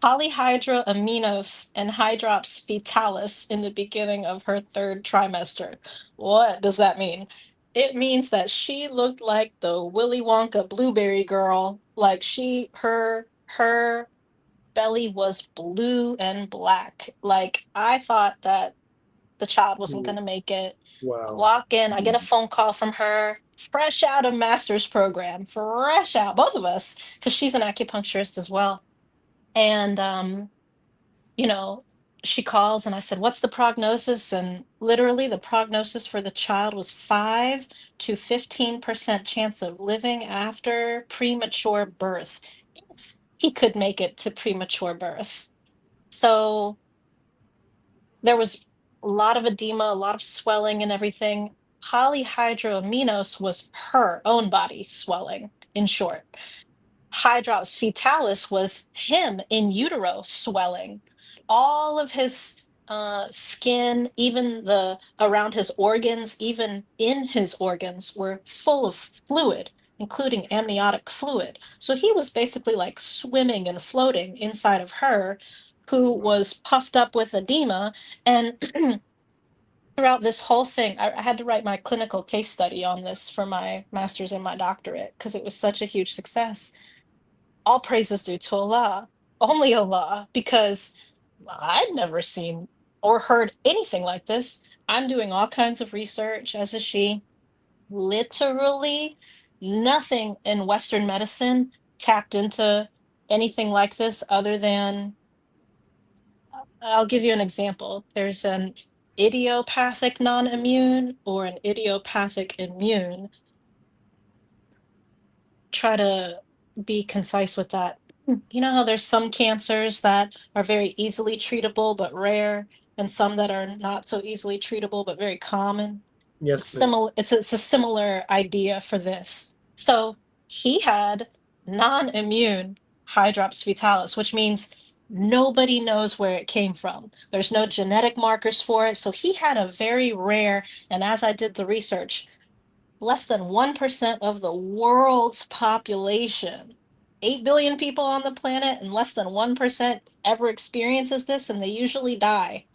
polyhydroamnios and hydrops fetalis in the beginning of her third trimester. What does that mean? It means that she looked like the Willy Wonka blueberry girl. Like her belly was blue and black. Like, I thought that the child wasn't going to make it. I
Wow.
walk in, I get a phone call from her, fresh out of master's program, fresh out, both of us, because she's an acupuncturist as well. And you know, she calls and I said, "What's the prognosis?" And literally the prognosis for the child was 5 to 15% chance of living after premature birth, if he could make it to premature birth. So there was a lot of edema, a lot of swelling and everything. Polyhydroamnios was her own body swelling, in short. Hydrops fetalis was him in utero swelling. All of his skin, even the around his organs, even in his organs, were full of fluid, including amniotic fluid. So he was basically like swimming and floating inside of her, who was puffed up with edema. And throughout this whole thing, I had to write my clinical case study on this for my master's and my doctorate because it was such a huge success. All praises due to Allah, only Allah, because I'd never seen or heard anything like this. I'm doing all kinds of research, as is she. Literally nothing in Western medicine tapped into anything like this other than, I'll give you an example. There's an idiopathic non-immune or an idiopathic immune. Try to be concise with that. You know how there's some cancers that are very easily treatable but rare, and some that are not so easily treatable but very common?
Yes,
It's
ma'am.
similar. It's a similar idea for this. So he had non-immune hydrops fetalis, which means nobody knows where it came from. There's no genetic markers for it. So he had a very rare, and as I did the research, less than 1% of the world's population, 8 billion people on the planet, and less than 1% ever experiences this, and they usually die.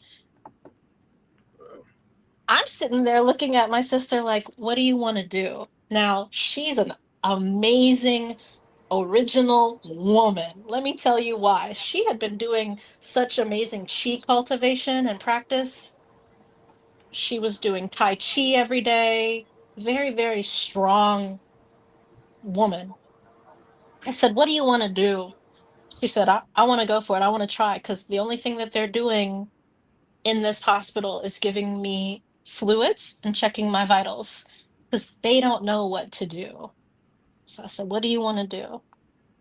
I'm sitting there looking at my sister like, what do you want to do? Now, she's an amazing, original woman. Let me tell you why. She had been doing such amazing chi cultivation and practice. She was doing Tai Chi every day. Very, very strong woman. I said, "What do you want to do?" She said, I want to go for it. I want to try, because the only thing that they're doing in this hospital is giving me fluids and checking my vitals because they don't know what to do. So I said, "What do you want to do?"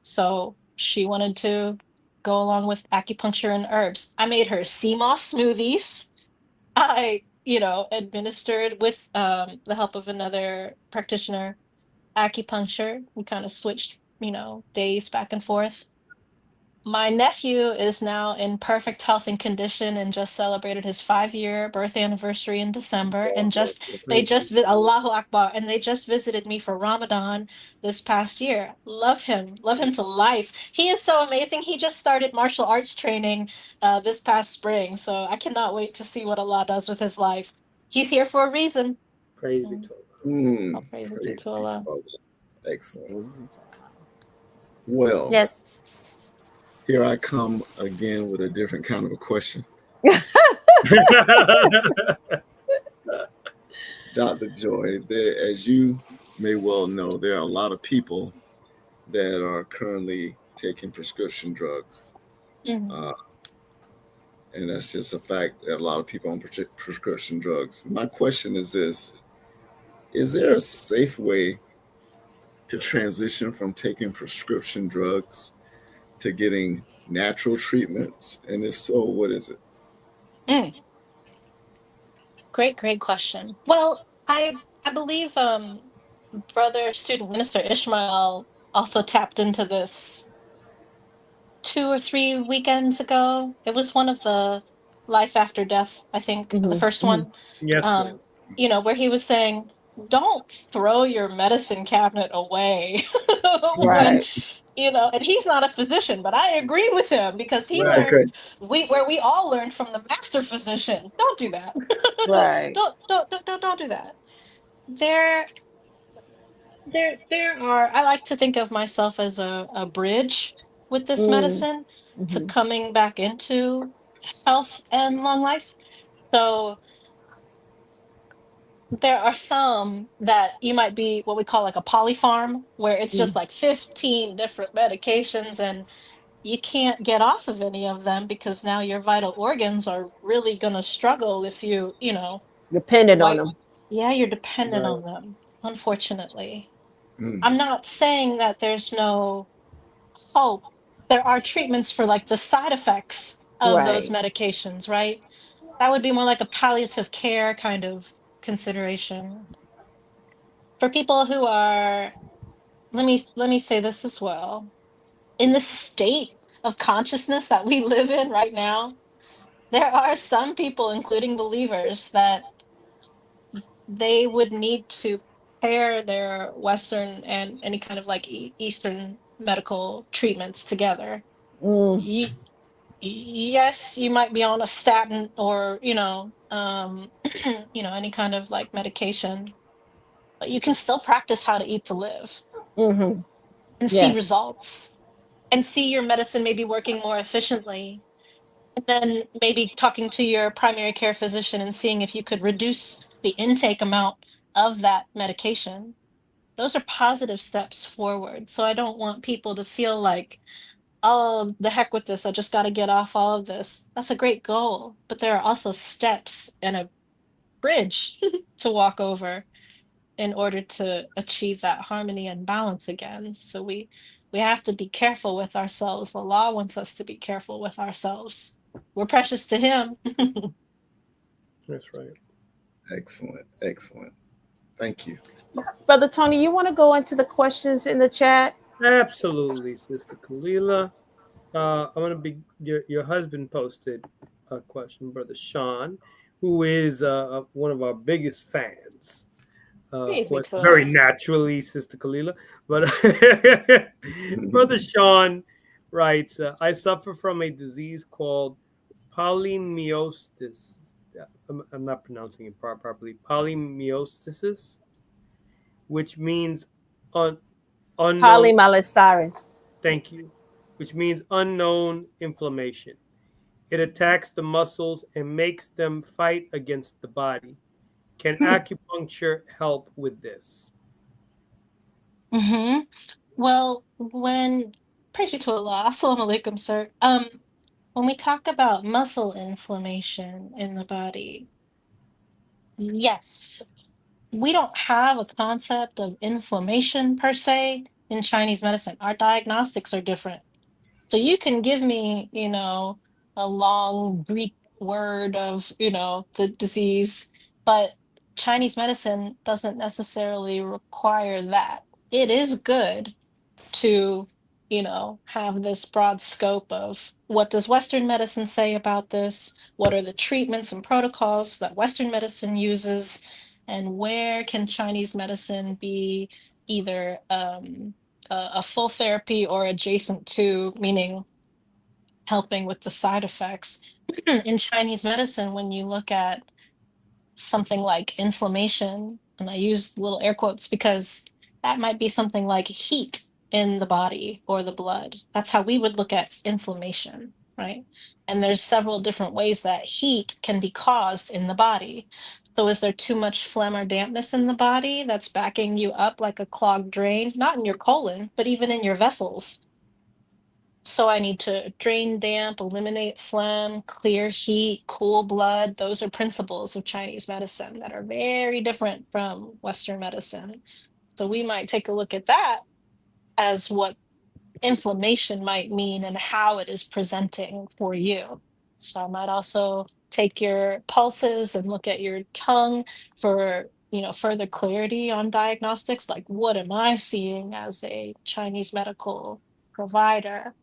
So she wanted to go along with acupuncture and herbs. I made her sea moss smoothies. I, administered with the help of another practitioner acupuncture. We kind of switched, days back and forth. My nephew is now in perfect health and condition and just celebrated his 5-year birth anniversary in December. And Allahu Akbar, and they just visited me for Ramadan this past year. Love him to life. He is so amazing. He just started martial arts training this past spring, so I cannot wait to see what Allah does with his life. He's here for a reason.
Praise be to Allah.
All praise be
Praise
to
be
Allah.
to Allah. Excellent. Well,
Yes.
here I come again with a different kind of a question. Dr. Joy, as you may well know, there are a lot of people that are currently taking prescription drugs.
Mhm.
And that's just a fact that a lot of people on prescription drugs. My question is this: is there a safe way to transition from taking prescription drugs to getting natural treatments? And if so, what is it?
Great question. Well, I believe brother student minister Ishmael also tapped into this 2 or 3 weekends ago. It was one of the life after death, I think, the
Mhm,
first
mhm.
one.
Yes, ma'am.
Where he was saying, don't throw your medicine cabinet away when
Right.
and he's not a physician, but I agree with him because he
Right.
Okay.
learned we all learned from the master physician. Don't do that.
Right.
Don't do that. There are, I like to think of myself as a bridge with this
Mm,
medicine to
mhm.
coming back into health and long life. So there are some that you might be what we call like a polypharm, where it's just like 15 different medications and you can't get off of any of them because now your vital organs are really going to struggle if
Dependent on
wipe.
them.
Yeah, you're dependent
Right.
on them, unfortunately.
Mm.
I'm not saying that there's no hope. There are treatments for like the side effects of those
Right.
medications, right? That would be more like a palliative care kind of consideration. For people who are, let me say this as well. In the state of consciousness that we live in right now, there are some people, including believers, that they would need to pair their Western and any kind of like Eastern medical treatments together.
Mm,
You, yes, you might be on a statin or, any kind of like medication, but you can still practice how to eat to live
mhm.
and see
Yes.
results and see your medicine maybe working more efficiently. And then maybe talking to your primary care physician and seeing if you could reduce the intake amount of that medication. Those are positive steps forward. So I don't want people to feel like, oh, the heck with this. I just got to get off all of this. That's a great goal. But there are also steps and a bridge to walk over in order to achieve that harmony and balance again. So we have to be careful with ourselves. Allah wants us to be careful with ourselves. We're precious to Him.
That's right.
Excellent. Excellent. Thank you.
Brother Tony, you want to go into the questions in the chat?
Absolutely, Sister Kalila. I'm gonna be your husband posted a question, Brother Sean, who is one of our biggest fans. Of
Praise be
course,
to
very
Allah.
naturally, Sister Kalila. But Brother Sean writes, I suffer from a disease called polymyositis. I'm not pronouncing it properly. Polymyositis, which means unknown.
Polymyositis.
Thank you. Which means unknown inflammation. It attacks the muscles and makes them fight against the body. Can acupuncture help with this?
Mm-hmm. Well, praise be to Allah, assalamu alaikum, sir. When we talk about muscle inflammation in the body, yes, we don't have a concept of inflammation per se in Chinese medicine. Our diagnostics are different. So you can give me, a long Greek word of, the disease, but Chinese medicine doesn't necessarily require that. It is good to, have this broad scope of what does Western medicine say about this? What are the treatments and protocols that Western medicine uses? And where can Chinese medicine be either a full therapy or adjacent to, meaning helping with the side effects? In Chinese medicine, when you look at something like inflammation, and I use little air quotes because that might be something like heat in the body or the blood. That's how we would look at inflammation, right? And there's several different ways that heat can be caused in the body. So is there too much phlegm or dampness in the body that's backing you up like a clogged drain? Not in your colon, but even in your vessels. So I need to drain damp, eliminate phlegm, clear heat, cool blood. Those are principles of Chinese medicine that are very different from Western medicine. So we might take a look at that as what inflammation might mean and how it is presenting for you. So I might also take your pulses and look at your tongue for further clarity on diagnostics, like what am I seeing as a Chinese medical provider,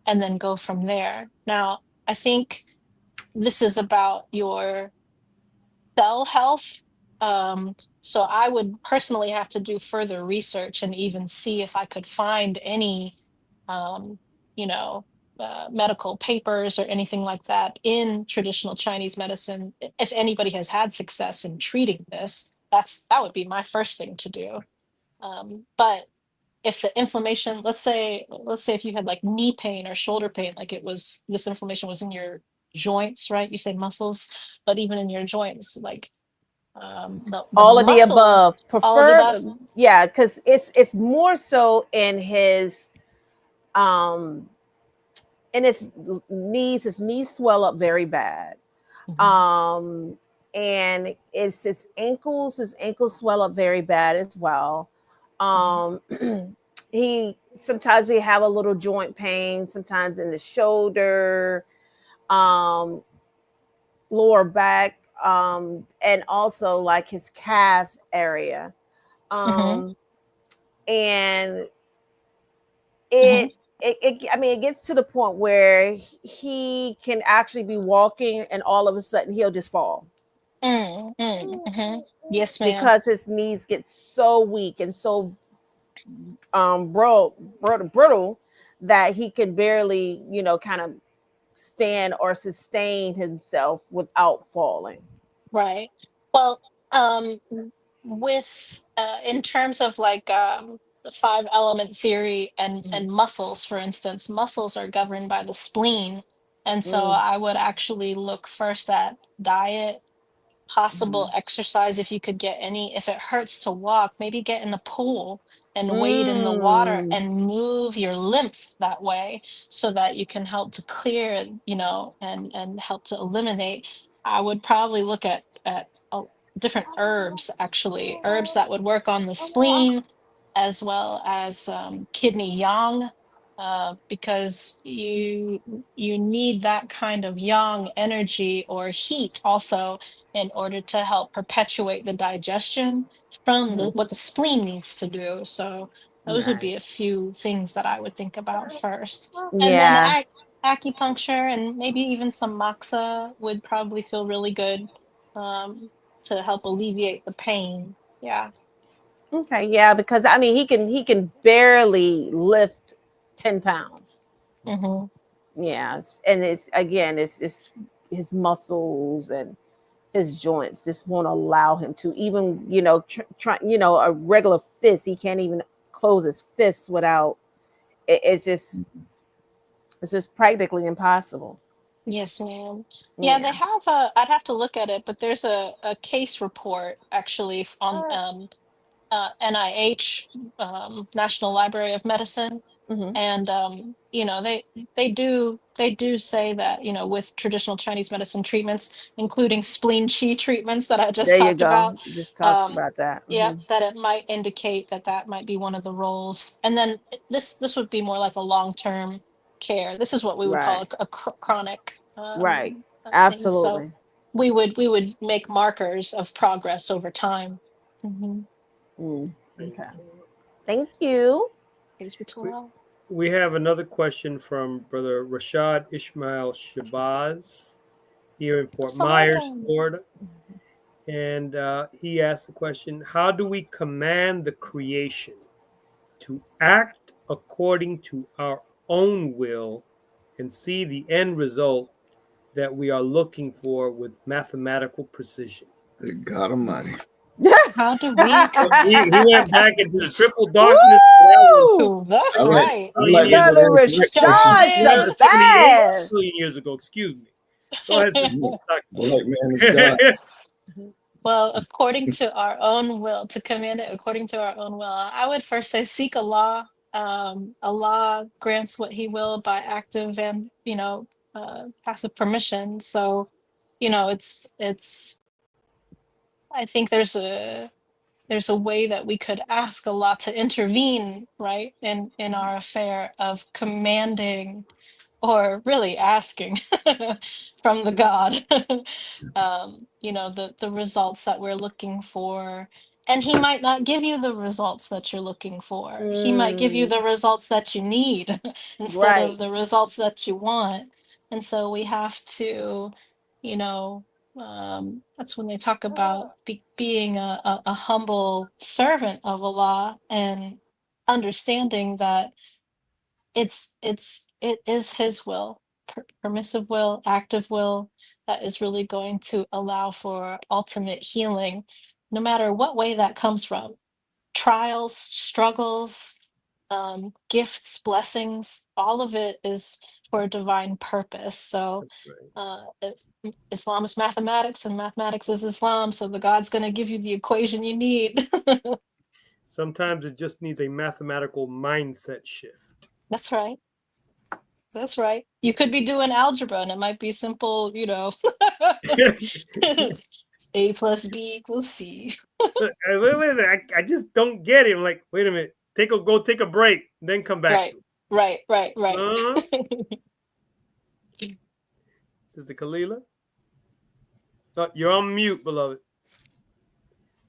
and then go from there. Now, I think this is about your cell health. So I would personally have to do further research and even see if I could find any, um, medical papers or anything like that in traditional Chinese medicine. If anybody has had success in treating this, that would be my first thing to do. But if the inflammation, let's say if you had like knee pain or shoulder pain, like this inflammation was in your joints, right? You say muscles, but even in your joints, like the
All of the
muscles,
above.
all of the above.
Preferred, yeah, because it's more so in his knees. His knees swell up very bad. And it's his ankles. His ankles swell up very bad as well. He sometimes have a little joint pain, sometimes in the shoulder, lower back, and also like his calf area. And it gets to the point where he can actually be walking and all of a sudden he'll just fall.
Yes, ma'am.
Because his knees get so weak and so brittle that he can barely, kind of stand or sustain himself without falling.
Right. Well, with in terms of like the 5-element theory and muscles, for instance, muscles are governed by the spleen, and so I would actually look first at diet, possible exercise if you could get any. If it hurts to walk, maybe get in the pool and wade in the water and move your lymph that way so that you can help to clear, and help to eliminate. I would probably look at different herbs, actually, herbs that would work on the spleen as well as kidney yang, because you need that kind of yang energy or heat also in order to help perpetuate the digestion from what the spleen needs to do. So those would be a few things that I would think about first. And then acupuncture and maybe even some moxa would probably feel really good to help alleviate the pain. Yeah.
Okay, yeah, because he can barely lift 10 pounds. Yes, and it's just his muscles and his joints just won't allow him to even, try, a regular fist. He can't even close his fists without. It's just practically impossible.
Yes, ma'am. Yeah, they have I'd have to look at it, but there's a case report actually on NIH, National Library of Medicine. And they do say that with traditional Chinese medicine treatments, including spleen qi treatments that I just
There you
talked
go.
about,
Just talked about that.
yeah, that it might indicate that might be one of the roles. And then this would be more like a long-term care. This is what we would call a chronic
Right.
thing.
Absolutely.
So we would make markers of progress over time.
Okay. Thank you.
Praise be to Allah.
We have another question from Brother Rashad Ishmael Shabazz here in Fort Myers,
Assalamualaikum.
Florida. And he asked the question, how do we command the creation to act according to our own will and see the end result that we are looking for with mathematical precision?
Good God Almighty.
How do we
He went back into the triple darkness.
Woo!
That's
I like,
right.
I like
Yeah.
when
Brother
they answer that
Rashad
question.
78
Shabazz.
million years ago, excuse me. Go ahead.
I like, man, it's God.
Well, according to our own will, to command it according to our own will, I would first say seek Allah. Allah grants what He will by active and passive permission. So, it's. I think there's a way that we could ask Allah to intervene, right, in our affair of commanding, or really asking from the God, the results that we're looking for. And He might not give you the results that you're looking for. He might give you the results that you need instead
Right.
of the results that you want. And so we have to, you know, that's when they talk about being a humble servant of Allah, and understanding that it is His will, permissive will, active will, that is really going to allow for ultimate healing, no matter what way that comes from. Trials, struggles, gifts, blessings, all of it is for a divine purpose. So Islam is mathematics and mathematics is Islam. So the God's going to give you the equation you need.
Sometimes it just needs a mathematical mindset shift.
That's right. That's right. You could be doing algebra and it might be simple, A plus B equals C.
Wait a minute, I just don't get it. I'm like, wait a minute, go take a break, then come back.
Right.
Sister Kalila? Oh, you're on mute, beloved.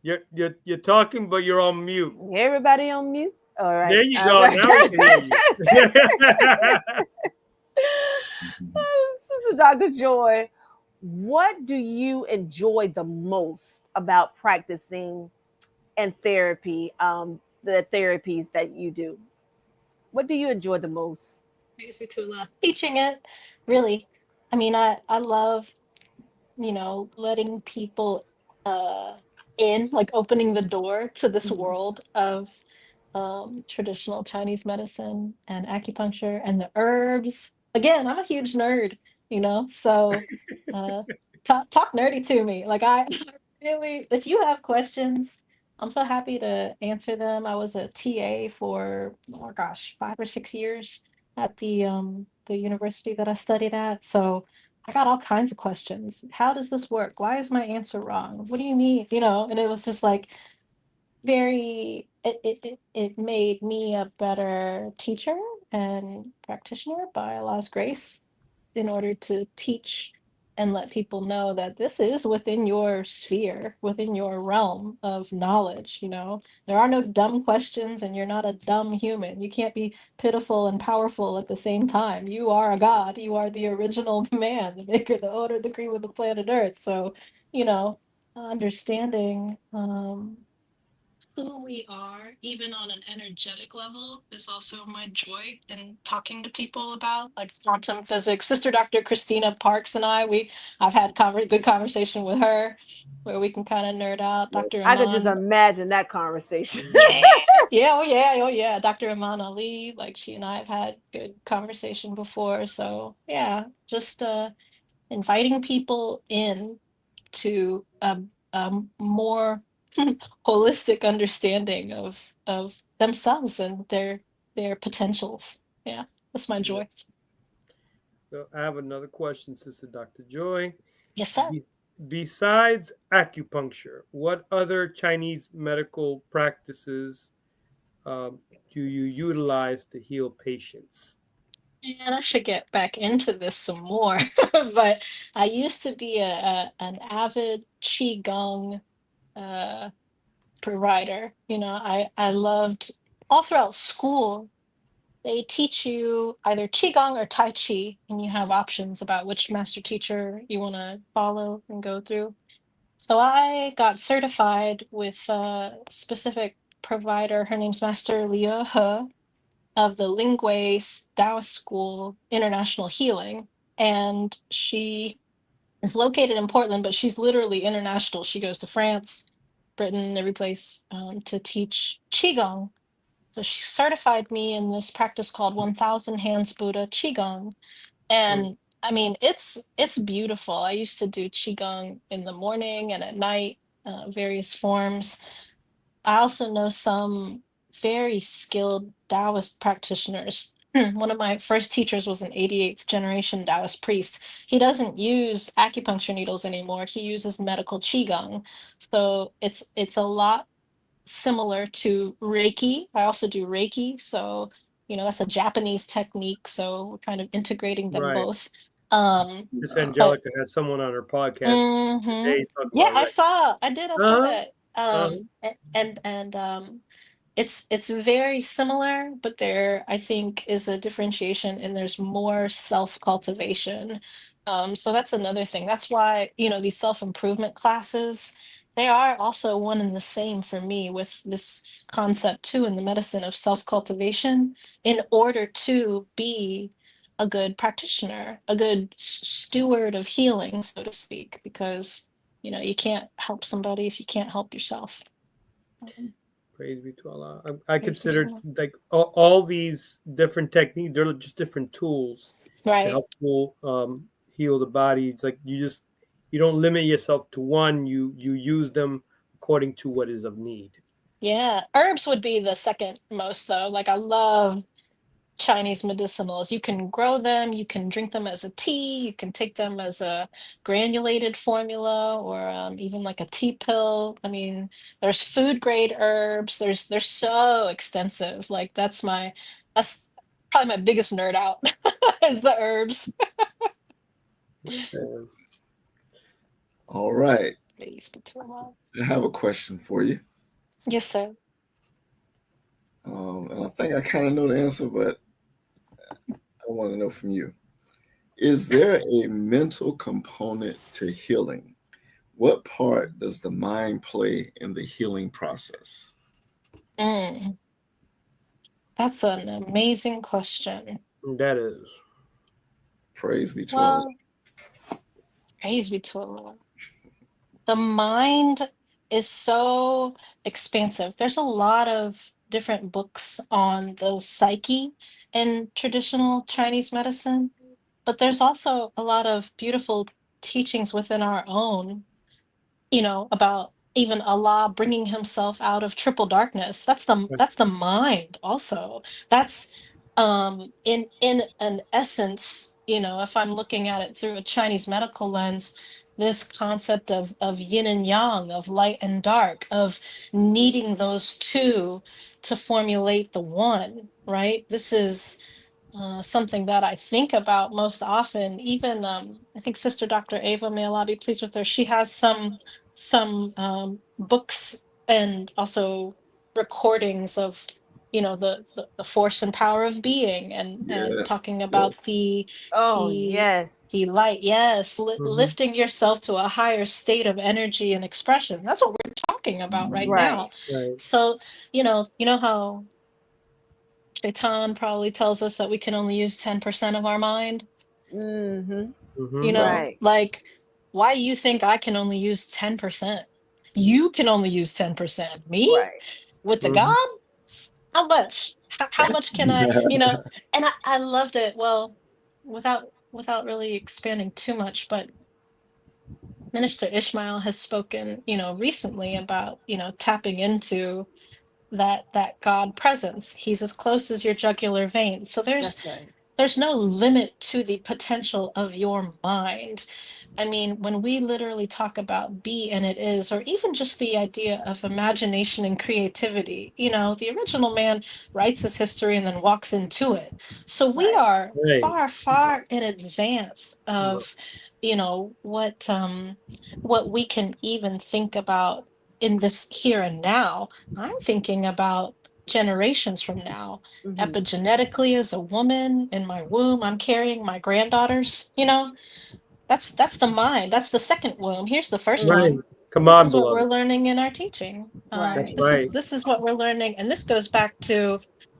You're talking, but you're on mute.
Everybody on mute. All right.
There you go. Now we can hear you.
Sister Dr. Joy, what do you enjoy the most about practicing and therapy, the therapies that you do? What do you enjoy the most?
Praise be to Allah. Teaching it, really. I mean, I love, letting people in, like opening the door to this world of traditional Chinese medicine and acupuncture and the herbs. Again, I'm a huge nerd, so talk nerdy to me. Like, I really, if you have questions, I'm so happy to answer them. I was a TA for, oh gosh, 5 or 6 years at the university that I studied at. So I got all kinds of questions. How does this work? Why is my answer wrong? What do you mean? And it was just like it made me a better teacher and practitioner by Allah's grace, in order to teach and let people know that this is within your sphere, within your realm of knowledge. There are no dumb questions, and you're not a dumb human. You can't be pitiful and powerful at the same time. You are a God. You are the original man, the maker, the owner, the cream of the planet Earth. So, understanding who we are, even on an energetic level, is also my joy in talking to people about, like, quantum physics. Sister Dr. Christina Parks and I've had good conversation with her, where we can kind of nerd out.
Yes.
Dr.
I could just
Iman,
imagine that conversation.
oh yeah. Dr. Iman Ali, like, she and I have had good conversation before. So yeah, just inviting people in to a more holistic understanding of themselves and their potentials. Yeah, that's my joy.
So I have another question, Sister Dr. Joy.
Yes, sir.
Besides acupuncture, what other Chinese medical practices do you utilize to heal patients?
And I should get back into this some more, but I used to be an avid qigong provider. I loved, all throughout school, they teach you either Qigong or Tai Chi, and you have options about which master teacher you want to follow and go through. So I got certified with a specific provider. Her name's Master Liu He of the Lingwei Taoist School International Healing. And she is located in Portland, but she's literally international. She goes to France, Britain, every place to teach Qigong. So she certified me in this practice called 1000 Hands Buddha Qigong. And I mean, it's beautiful. I used to do Qigong in the morning and at night, various forms. I also know some very skilled Taoist practitioners. One of my first teachers was an 88th generation Taoist priest. He doesn't use acupuncture needles anymore. He uses medical qigong. So it's a lot similar to Reiki. I also do Reiki. So, that's a Japanese technique. So we're kind of integrating them
Right.
both.
Miss Angelica has someone on her podcast
Mhm.
today talking
Yeah,
about
I
Reiki.
saw. I did. I saw
Uh-huh.
that. And it's very similar, but there I think is a differentiation, and there's more self-cultivation. So that's another thing. That's why, these self-improvement classes, they are also one and the same for me with this concept too in the medicine of self-cultivation in order to be a good practitioner, a good steward of healing, so to speak, because you can't help somebody if you can't help yourself.
Praise be to Allah. I
Praise be to
consider
Allah.
like all these different techniques, they're just different tools to
Right.
help people heal the body. It's like you don't limit yourself to one. You use them according to what is of need.
Yeah. Herbs would be the second most though. Like I love Chinese medicinals. You can grow them, you can drink them as a tea, you can take them as a granulated formula or even like a tea pill. I mean, there's food grade herbs. They're so extensive. Like that's probably my biggest nerd out is the herbs.
All right.
Praise be to Allah.
I have a question for you.
Yes, sir.
And I think I kind of know the answer, but I want to know from you. Is there a mental component to healing? What part does the mind play in the healing process?
Mm. That's an amazing question.
That is.
Praise be to Allah.
Well, praise be to Allah. The mind is so expansive. There's a lot of different books on the psyche in traditional Chinese medicine, but there's also a lot of beautiful teachings within our own, about even Allah bringing himself out of triple darkness. That's the mind also. That's in an essence, if I'm looking at it through a Chinese medical lens, this concept of yin and yang, of light and dark, of needing those two to formulate the one, right? This is something that I think about most often. Even I think Sister Dr. Ava, may Allah be pleased with her, she has some books and also recordings of the force and power of being and
Yes,
talking about
yes.
the light, yes,
Mhm.
lifting yourself to a higher state of energy and expression. That's what we're talking about right now.
Right.
So you know how Shaitan probably tells us that we can only use 10% of our mind.
Mm-hmm.
Mhm.
Right.
Like, why do you think I can only use 10%? You can only use 10%. Me?
Right.
With the
Mhm.
God? How much? How much can I, and I loved it. Well, without really expanding too much, but Minister Ishmael has spoken, recently about, tapping into that God presence. He's as close as your jugular vein. So
That's right.
there's no limit to the potential of your mind. I mean, when we literally talk about be and it is, or even just the idea of imagination and creativity, the original man writes his history and then walks into it. So we
Right.
are
Right.
far, far in advance of, what we can even think about in this here and now. I'm thinking about generations from now.
Mhm.
Epigenetically, as a woman in my womb, I'm carrying my granddaughters. That's the mind. That's the second womb. Here's the first
Right.
one.
Come
This
on,
is what we're
beloved.
learning in our teaching.
Right.
That's
This is
right.
this is what we're learning, and this goes back to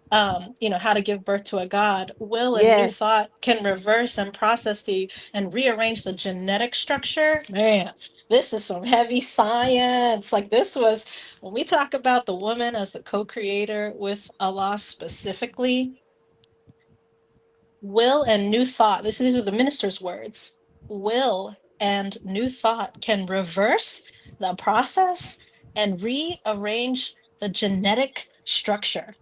how to give birth to a God. Will and new
Yes.
thought can reverse and process and rearrange the genetic structure. Man, this is some heavy science. Like, this was when we talk about the woman as the co-creator with Allah specifically. Will and new thought. These are the minister's words. Will and new thought can reverse the process and rearrange the genetic structure.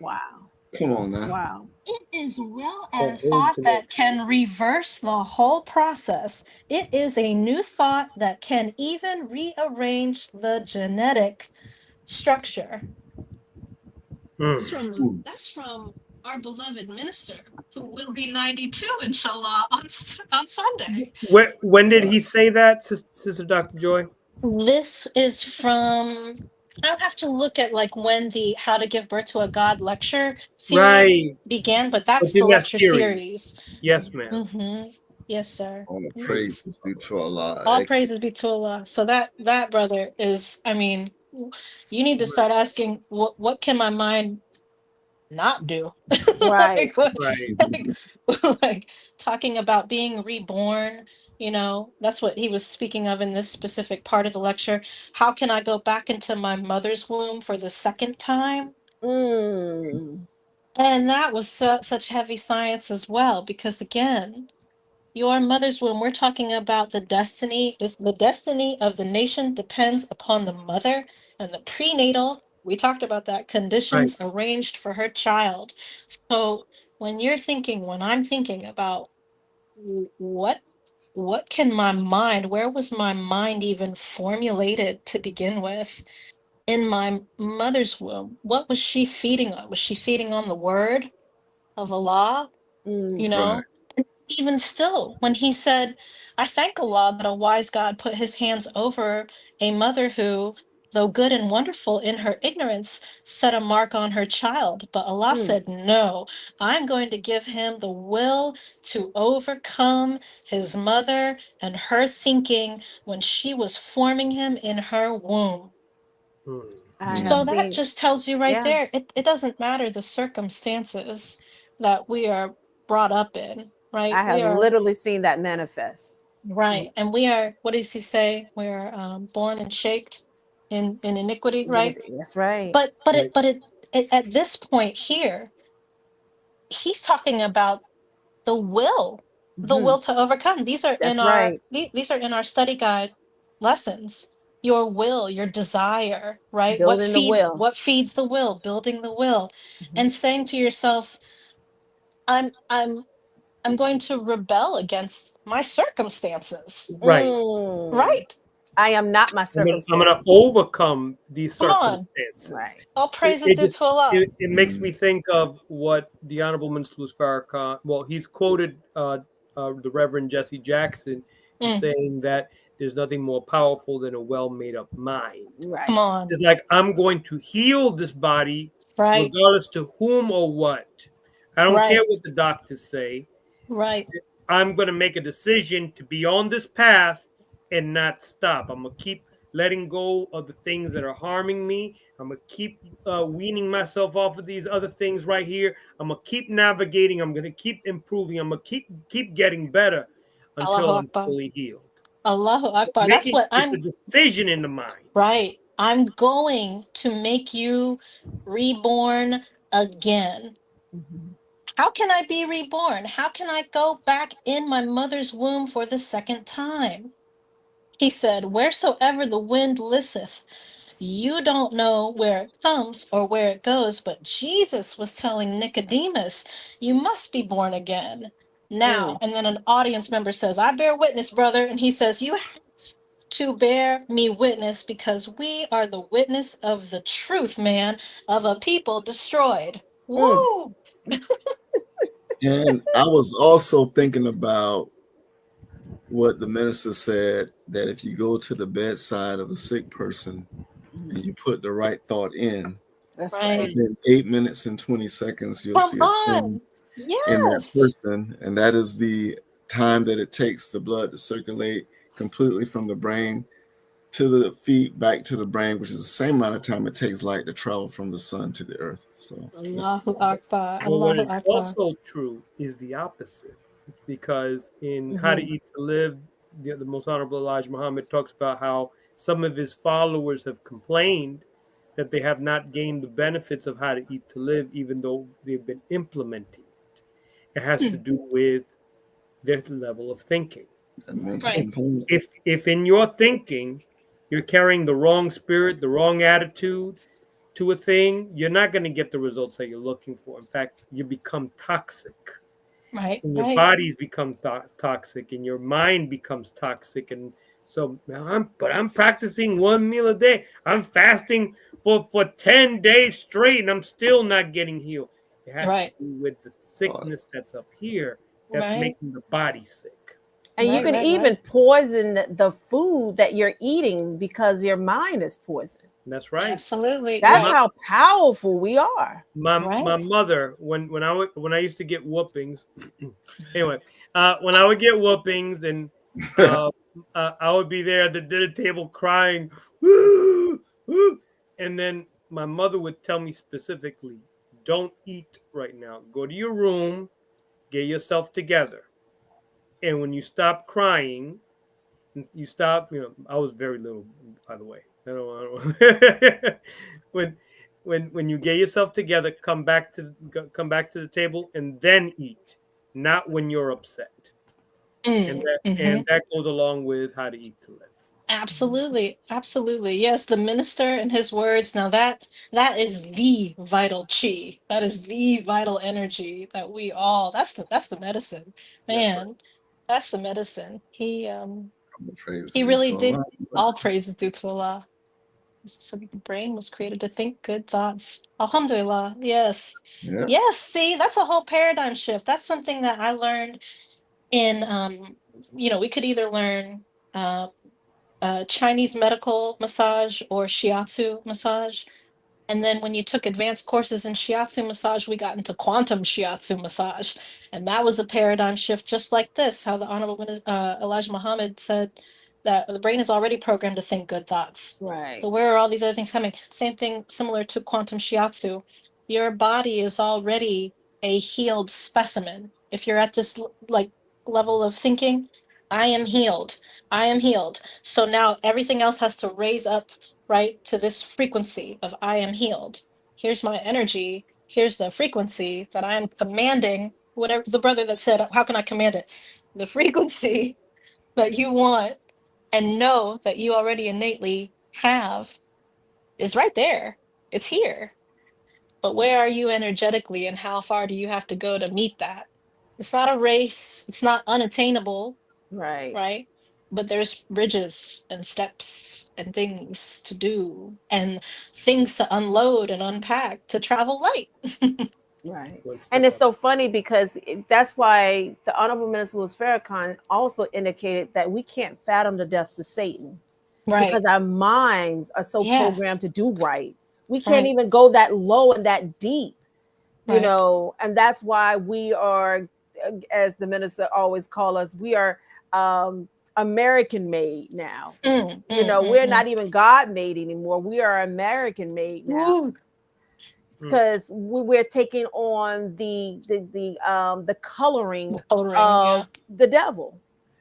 Wow.
Come on now.
Wow.
It is will
Oh,
and thought
infinite.
that can reverse the whole process. It is a new thought that can even rearrange the genetic structure.
Mm.
That's from our beloved minister, who will be 92, inshallah, on Sunday.
When did he say that, Sister Dr. Joy?
This is from, I'll have to look at like when the How to Give Birth to a God lecture series
Right.
began, but that's
It's in
the
that
lecture
series.
series.
Yes, ma'am.
Mm-hmm. Yes, sir.
All the praises due to Allah.
All
Excellent.
praises be to Allah. So that brother is, I mean, you need to start asking, what can my mind not do?
Right.
Right.
like talking about being reborn, that's what he was speaking of in this specific part of the lecture. How can I go back into my mother's womb for the second time?
Mm.
And that was such heavy science as well, because again, your mother's womb, we're talking about the destiny of the nation depends upon the mother and the prenatal. We talked about that, conditions arranged for her child. So when I'm thinking about what can my mind, where was my mind even formulated to begin with? In my mother's womb, what was she feeding on? Was she feeding on the word of Allah?
Mm.
Right.
Even still, when he said, I thank Allah that a wise God put his hands over a mother who, though good and wonderful in her ignorance, set a mark on her child. But Allah said, no, I'm going to give him the will to overcome his mother and her thinking when she was forming him in her womb.
I have
So that
seen.
just tells you right
Yeah.
there, it doesn't matter the circumstances that we are brought up in, right?
I have literally seen that manifest.
Right. And we are, what does he say? We're born and shaped in iniquity, right?
That's right.
But at this point here, he's talking about the will to overcome. These are
That's
in our
right.
these are in our study guide lessons. Your will, your desire, right?
Building the will.
What feeds the will? Building the will. And saying to yourself, I'm going to rebel against my circumstances.
Right.
Mm.
Right.
I am not my
I'm
circumstances.
going to overcome these
Come on.
circumstances.
Right.
All praises due to Allah.
It makes me think of what the Honorable Minister Louis Farrakhan, well, he's quoted the Reverend Jesse Jackson saying that there's nothing more powerful than a well-made-up mind.
Right.
Come on.
It's like, I'm going to heal this body,
Right.
regardless to whom or what. I don't care what the doctors say.
Right.
I'm going to make a decision to be on this path and not stop. I'm going to keep letting go of the things that are harming me. I'm going to keep weaning myself off of these other things right here. I'm going to keep navigating. I'm going to keep improving. I'm going to keep getting better until
Allahu
I'm
Akbar.
fully healed.
Allahu Akbar. That's what
It's a decision in the mind.
Right. I'm going to make you reborn again. How can I be reborn? How can I go back in my mother's womb for the second time? He said, wheresoever the wind listeth, you don't know where it comes or where it goes, but Jesus was telling Nicodemus, you must be born again. Now, and then an audience member says, I bear witness, brother. And he says, you have to bear me witness because we are the witness of the truth, man, of a people destroyed. Woo!
And I was also thinking about what the minister said, that if you go to the bedside of a sick person, and you put the right thought in,
That's
Right.
right.
within 8 minutes and 20 seconds, you'll
Come
see a change
on.
in that
Yes.
person. And that is the time that it takes the blood to circulate completely from the brain to the feet, back to the brain, which is the same amount of time it takes light to travel from the sun to the earth. So
Allahu Akbar.
But what
Allahu
is
Akbar.
also true is the opposite, because in How to Eat to Live, the most honorable Elijah Muhammad talks about how some of his followers have complained that they have not gained the benefits of How to Eat to Live, even though they've been implementing it. It has to do with their level of thinking.
that mental
Right.
component.
If in your thinking you're carrying the wrong spirit, the wrong attitude to a thing, you're not going to get the results that you're looking for. In fact, you become toxic.
Right.
And your
Right.
bodies become toxic, and your mind becomes toxic. And so I'm practicing one meal a day. I'm fasting for 10 days straight, and I'm still not getting healed. It has
Right.
to do with the sickness that's up here that's
Right.
making the body sick.
And you
Right,
can
right,
even
right.
poison the food that you're eating because your mind is poisoned.
And that's right.
Absolutely.
That's
Right.
how powerful we are.
My
Right.
mother, when I used to get whoopings, anyway, when I would get whoopings, and I would be there at the dinner table crying, woo, woo, and then my mother would tell me specifically, "Don't eat right now. Go to your room, get yourself together, and when you stop crying, you stop." I was very little, by the way. I don't when you get yourself together, come back to the table and then eat, not when you're upset. And that goes along with How to Eat to Live.
Absolutely. Absolutely. Yes, the minister and his words. Now that is the vital chi. That is the vital energy that we all, that's the medicine. Man, that's the medicine. He
Praise
he
be
really
to
did.
Allah.
All praises due to Allah. So the brain was created to think good thoughts. Alhamdulillah. Yes.
Yeah.
Yes. See, that's a whole paradigm shift. That's something that I learned in we could either learn Chinese medical massage or shiatsu massage. And then when you took advanced courses in shiatsu massage, we got into quantum shiatsu massage. And that was a paradigm shift just like this, how the Honorable Elijah Muhammad said that the brain is already programmed to think good thoughts.
Right.
So where are all these other things coming? Same thing, similar to quantum shiatsu. Your body is already a healed specimen. If you're at this level of thinking, I am healed. I am healed. So now everything else has to raise up, right, to this frequency of I am healed. Here's my energy. Here's the frequency that I am commanding. Whatever the brother that said, how can I command it? The frequency that you want and know that you already innately have is right there. It's here. But where are you energetically, and how far do you have to go to meet that? It's not a race. It's not unattainable,
Right.
right? But there's bridges and steps and things to do and things to unload and unpack to travel light.
Right.
One step
And it's
up.
so funny because that's why the Honorable Minister Louis Farrakhan also indicated that we can't fathom the depths of Satan
Right.
because our minds are so
Yeah.
programmed to do right. We can't
Right.
even go that low and that deep,
Right.
and that's why we are, as the minister always call us, we are American made now. We're not even God made anymore. We are American made now.
Woo.
Because we're taking on the coloring
Coloring,
of the devil.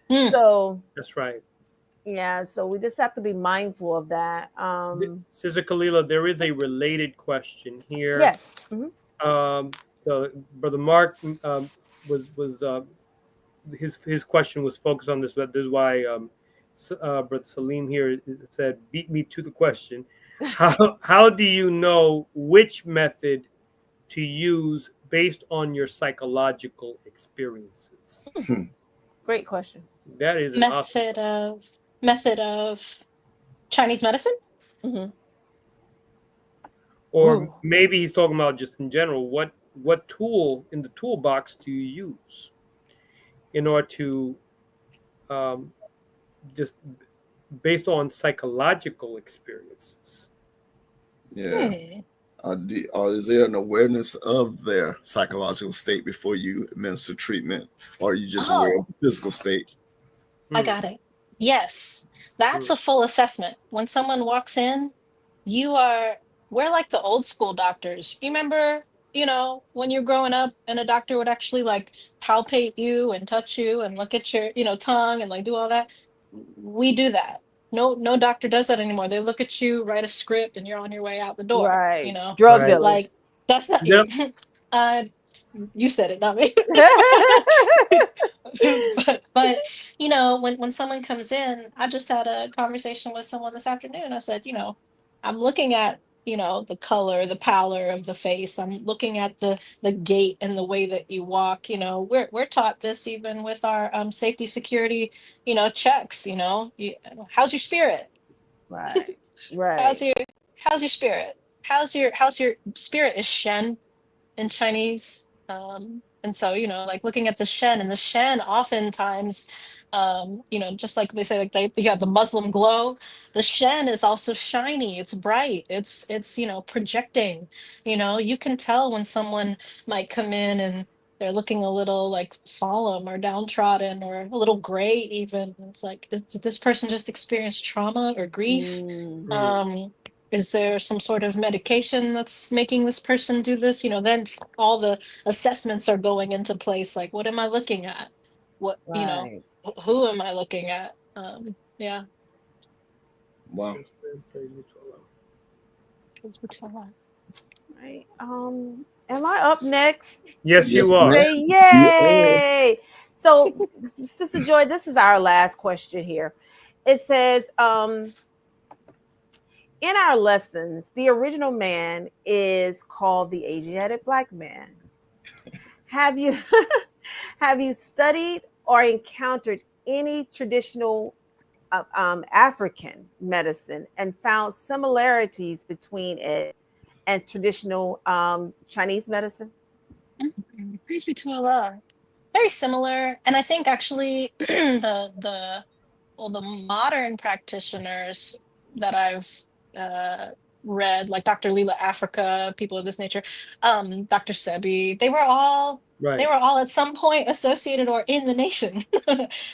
Mm.
So
That's right.
yeah, so we just have to be mindful of that.
Sister Kalila, there is a related question here.
Yes.
So Brother Mark was his question was focused on this. This is why Brother Salim here said, "Beat me to the question." How do you know which method to use based on your psychological experiences?
Great question.
That is an awesome
Method of Chinese medicine?
Mm-hmm.
Or
Ooh.
maybe he's talking about just in general. What tool in the toolbox do you use in order to just based on psychological experiences?
Yeah. Or is there an awareness of their psychological state before you administer treatment, or are you just aware of
Oh,
the physical state?
I got it. Yes, that's a full assessment. When someone walks in, you are, we're like the old school doctors. You remember, when you're growing up and a doctor would actually like palpate you and touch you and look at your, tongue and like do all that? We do that. No doctor does that anymore. They look at you, write a script, and you're on your way out the door,
Right. Drug
Right.
like
dealers.
that's not
Yep.
you said it, not me. but when someone comes in, I just had a conversation with someone this afternoon. I said, I'm looking at the color, the pallor of the face. I'm looking at the gait and the way that you walk. We're taught this even with our safety security checks. How's your spirit?
Right.
how's
Right.
your how's your spirit? How's your spirit is Shen in Chinese. And so, like looking at the Shen, and the Shen oftentimes, just like they say, like they got the Muslim glow. The Shen is also shiny. It's bright. It's projecting. You can tell when someone might come in and they're looking a little like solemn or downtrodden or a little gray even. It's like, did this person just experience trauma or grief?
Mm.
Is there some sort of medication that's making this person do this? Then all the assessments are going into place. Like, what am I looking at? What,
Right.
who am I looking at? Yeah.
Wow.
Right. Am I up next?
Yes,
Yes,
you are.
ma'am.
Say yay. So, Sister Joy, this is our last question here. It says, in our lessons, the original man is called the Asiatic black man. Have you have you studied or encountered any traditional African medicine and found similarities between it and traditional Chinese medicine?
Praise be to Allah. Very similar, and I think actually the modern practitioners that I've read, like Dr. Leela Africa, people of this nature, Dr. Sebi, they were all
Right.
at some point associated or in the nation.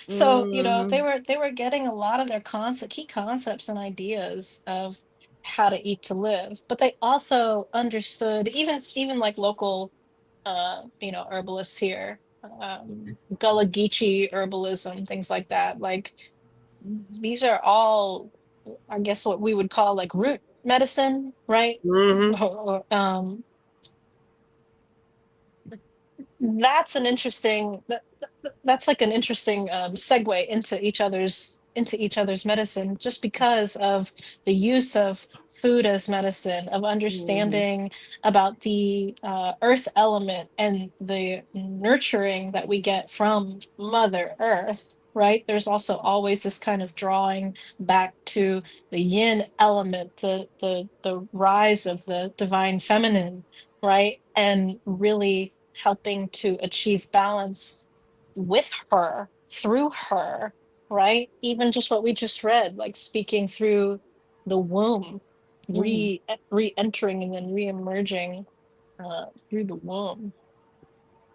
So they were getting a lot of their key concepts and ideas of how to eat to live, but they also understood even like local herbalists here, Gullah Geechee herbalism, things like that. Like these are all, I guess, what we would call like root medicine, right? That's an interesting. That's like an interesting segue into each other's medicine, just because of the use of food as medicine, of understanding about the earth element and the nurturing that we get from Mother Earth. Right. There's also always this kind of drawing back to the yin element, the rise of the divine feminine, right? And really helping to achieve balance with her, through her, right? Even just what we just read, like speaking through the womb, re-entering and then re-emerging through the womb.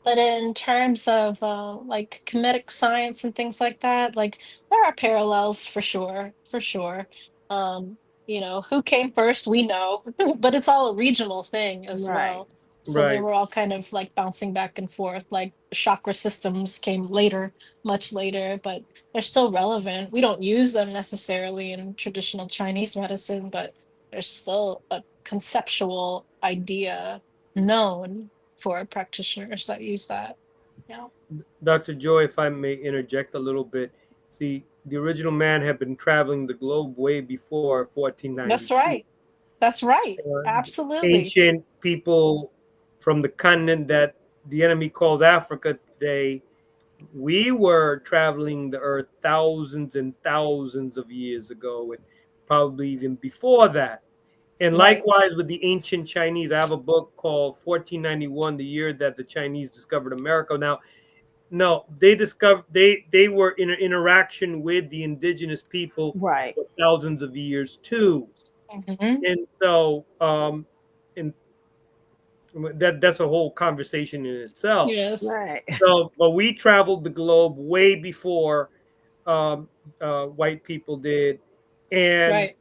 But in terms of like comedic science and things like that, like there are parallels for sure, for sure. Who came first, we know, but it's all a regional thing as
Right.
well. So they
Right.
were all kind of like bouncing back and forth. Like chakra systems came later, much later, but they're still relevant. We don't use them necessarily in traditional Chinese medicine, but there's still a conceptual idea known for practitioners that use that. Yeah.
Dr. Joy, if I may interject a little bit, see, the original man had been traveling the globe way before 1492.
That's right. That's right. Absolutely.
Ancient people from the continent that the enemy calls Africa today, we were traveling the earth thousands and thousands of years ago, and probably even before that. And
Right.
likewise with the ancient Chinese, I have a book called 1491, the year that the Chinese discovered America. Now, no, they were in an interaction with the indigenous people
Right.
for thousands of years too.
Mhm.
And so and that's a whole conversation in itself.
Yes.
Right.
So, but we traveled the globe way before white people did, and
Right.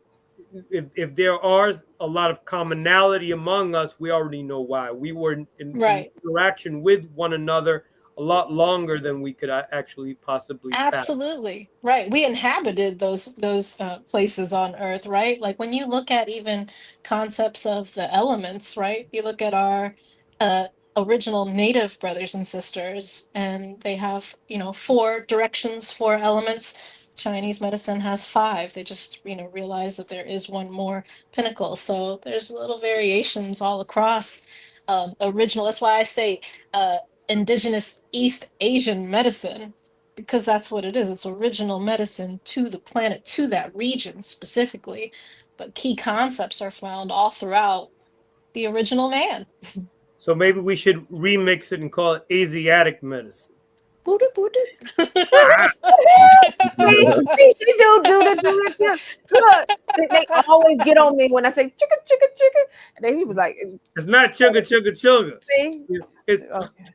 if there are a lot of commonality among us, we already know why. We were in
Right.
interaction with one another a lot longer than we could actually possibly fathom.
Absolutely. Right. We inhabited those places on Earth, right? Like when you look at even concepts of the elements, right? You look at our uh original native brothers and sisters, and they have, four directions, four elements. Chinese medicine has five. They just, realize that there is one more pinnacle. So there's little variations all across original. That's why I say indigenous East Asian medicine, because that's what it is. It's original medicine to the planet, to that region specifically. But key concepts are found all throughout the original man.
So maybe we should remix it and call it Asiatic medicine.
Booty, booty.
See, she do the too. Look, they always get on me when I say chicken, chicken, chicken. And then he was like,
It's not chugga chugga chugga.
see?
It's,
Okay.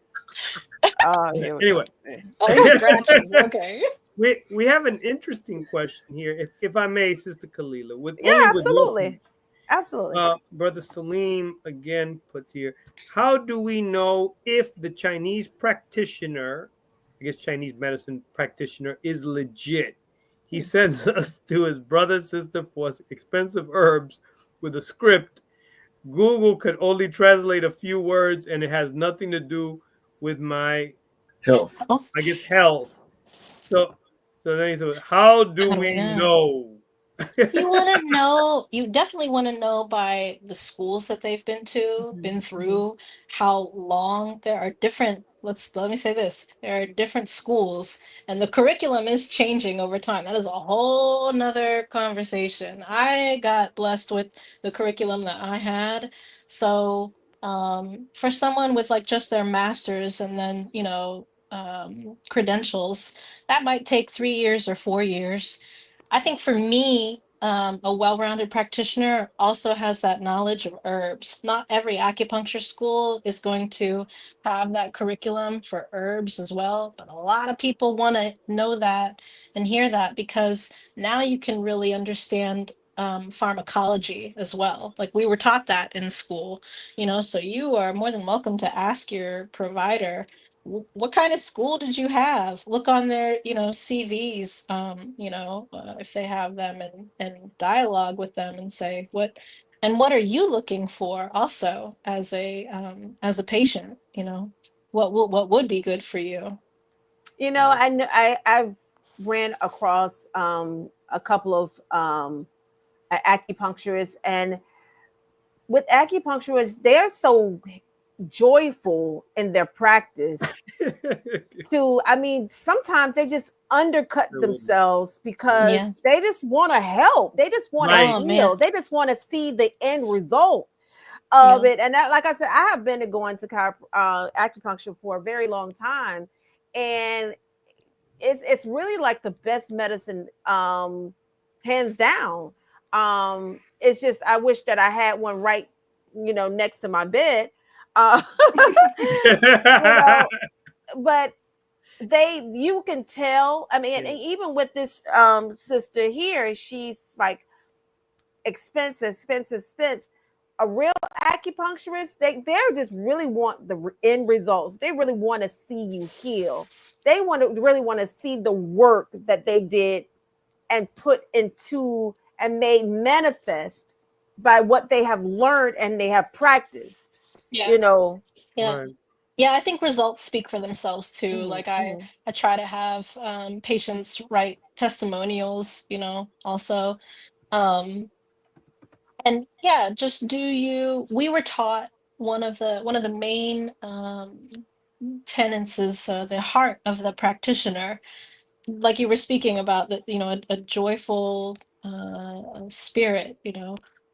Here we
anyway,
go.
Oh, he scratches. Okay.
we have an interesting question here, if I may, Sister Kalila. With
Yeah,
only with your
absolutely. Absolutely.
Brother Salim again puts here, how do we know if the Chinese practitioner, I guess Chinese medicine practitioner, is legit? He sends us to his brother, sister for expensive herbs with a script. Google could only translate a few words, and it has nothing to do with my,
Health.
Oh,
I guess, health. So then he said, how do
how do
we
we know?
know?
You want to know, you definitely want to know by the schools that they've been to, been through, how long. There are different, let me say this, there are different schools, and the curriculum is changing over time. That is a whole nother conversation. I got blessed with the curriculum that I had. So for someone with like just their master's and then, credentials, that might take 3 years or 4 years. I think for me, a well-rounded practitioner also has that knowledge of herbs. Not every acupuncture school is going to have that curriculum for herbs as well, but a lot of people want to know that and hear that, because now you can really understand pharmacology as well. Like we were taught that in school, so you are more than welcome to ask your provider, what kind of school did you have? Look on their, CVs, if they have them, and dialogue with them and say, what are you looking for also as a patient, what would be good for you?
I know I've ran across a couple of acupuncturists, and with acupuncturists, they're so joyful in their practice sometimes they just undercut themselves
Yeah.
because they just want to help, they just want to
Right.
Oh
heal,
man.
they just want to see the end result of
Yeah.
it. And that, like I said, I have been going to acupuncture for a very long time, and it's really like the best medicine, hands down. It's just I wish that I had one right, next to my bed. You know, but you can tell. I mean, and even with this sister here, she's like expense. A real acupuncturist, they're just really want the end results. They really want to see you heal. They really want to see the work that they did and put into and made manifest by what they have learned and they have practiced.
Yeah. Yeah.
Right.
Yeah, I think results speak for themselves too.
Mhm,
Like I try to have patients write testimonials, also. Um, and yeah, just we were taught one of the main tenets is the heart of the practitioner. Like you were speaking about, that, a joyful spirit,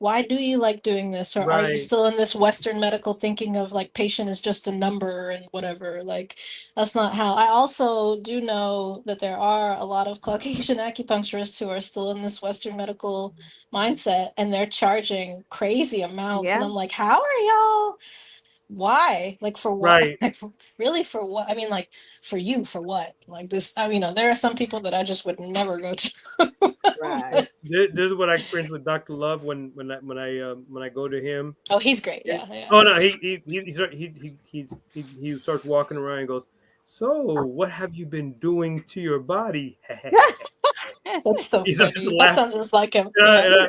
why do you like doing this? Or are you
Right.
still in this Western medical thinking of like patient is just a number and whatever? Like, that's not how. I also do know that there are a lot of Caucasian acupuncturists who are still in this Western medical mindset, and they're charging crazy amounts. And
Yeah.
I'm like, how are y'all? Why? Like, for what?
Right.
Like, really, for what? I mean, like, for you, for what? Like this, I mean, there are some people that I just would never go to.
Right.
This is what I experienced with Dr. Love when I go to him.
Oh, he's great. Yeah, yeah.
Oh no, he starts walking around and goes, "So, what have you been doing to your body?"
That's so
He
funny.
starts
That
laughing.
sounds just like him.
Yeah,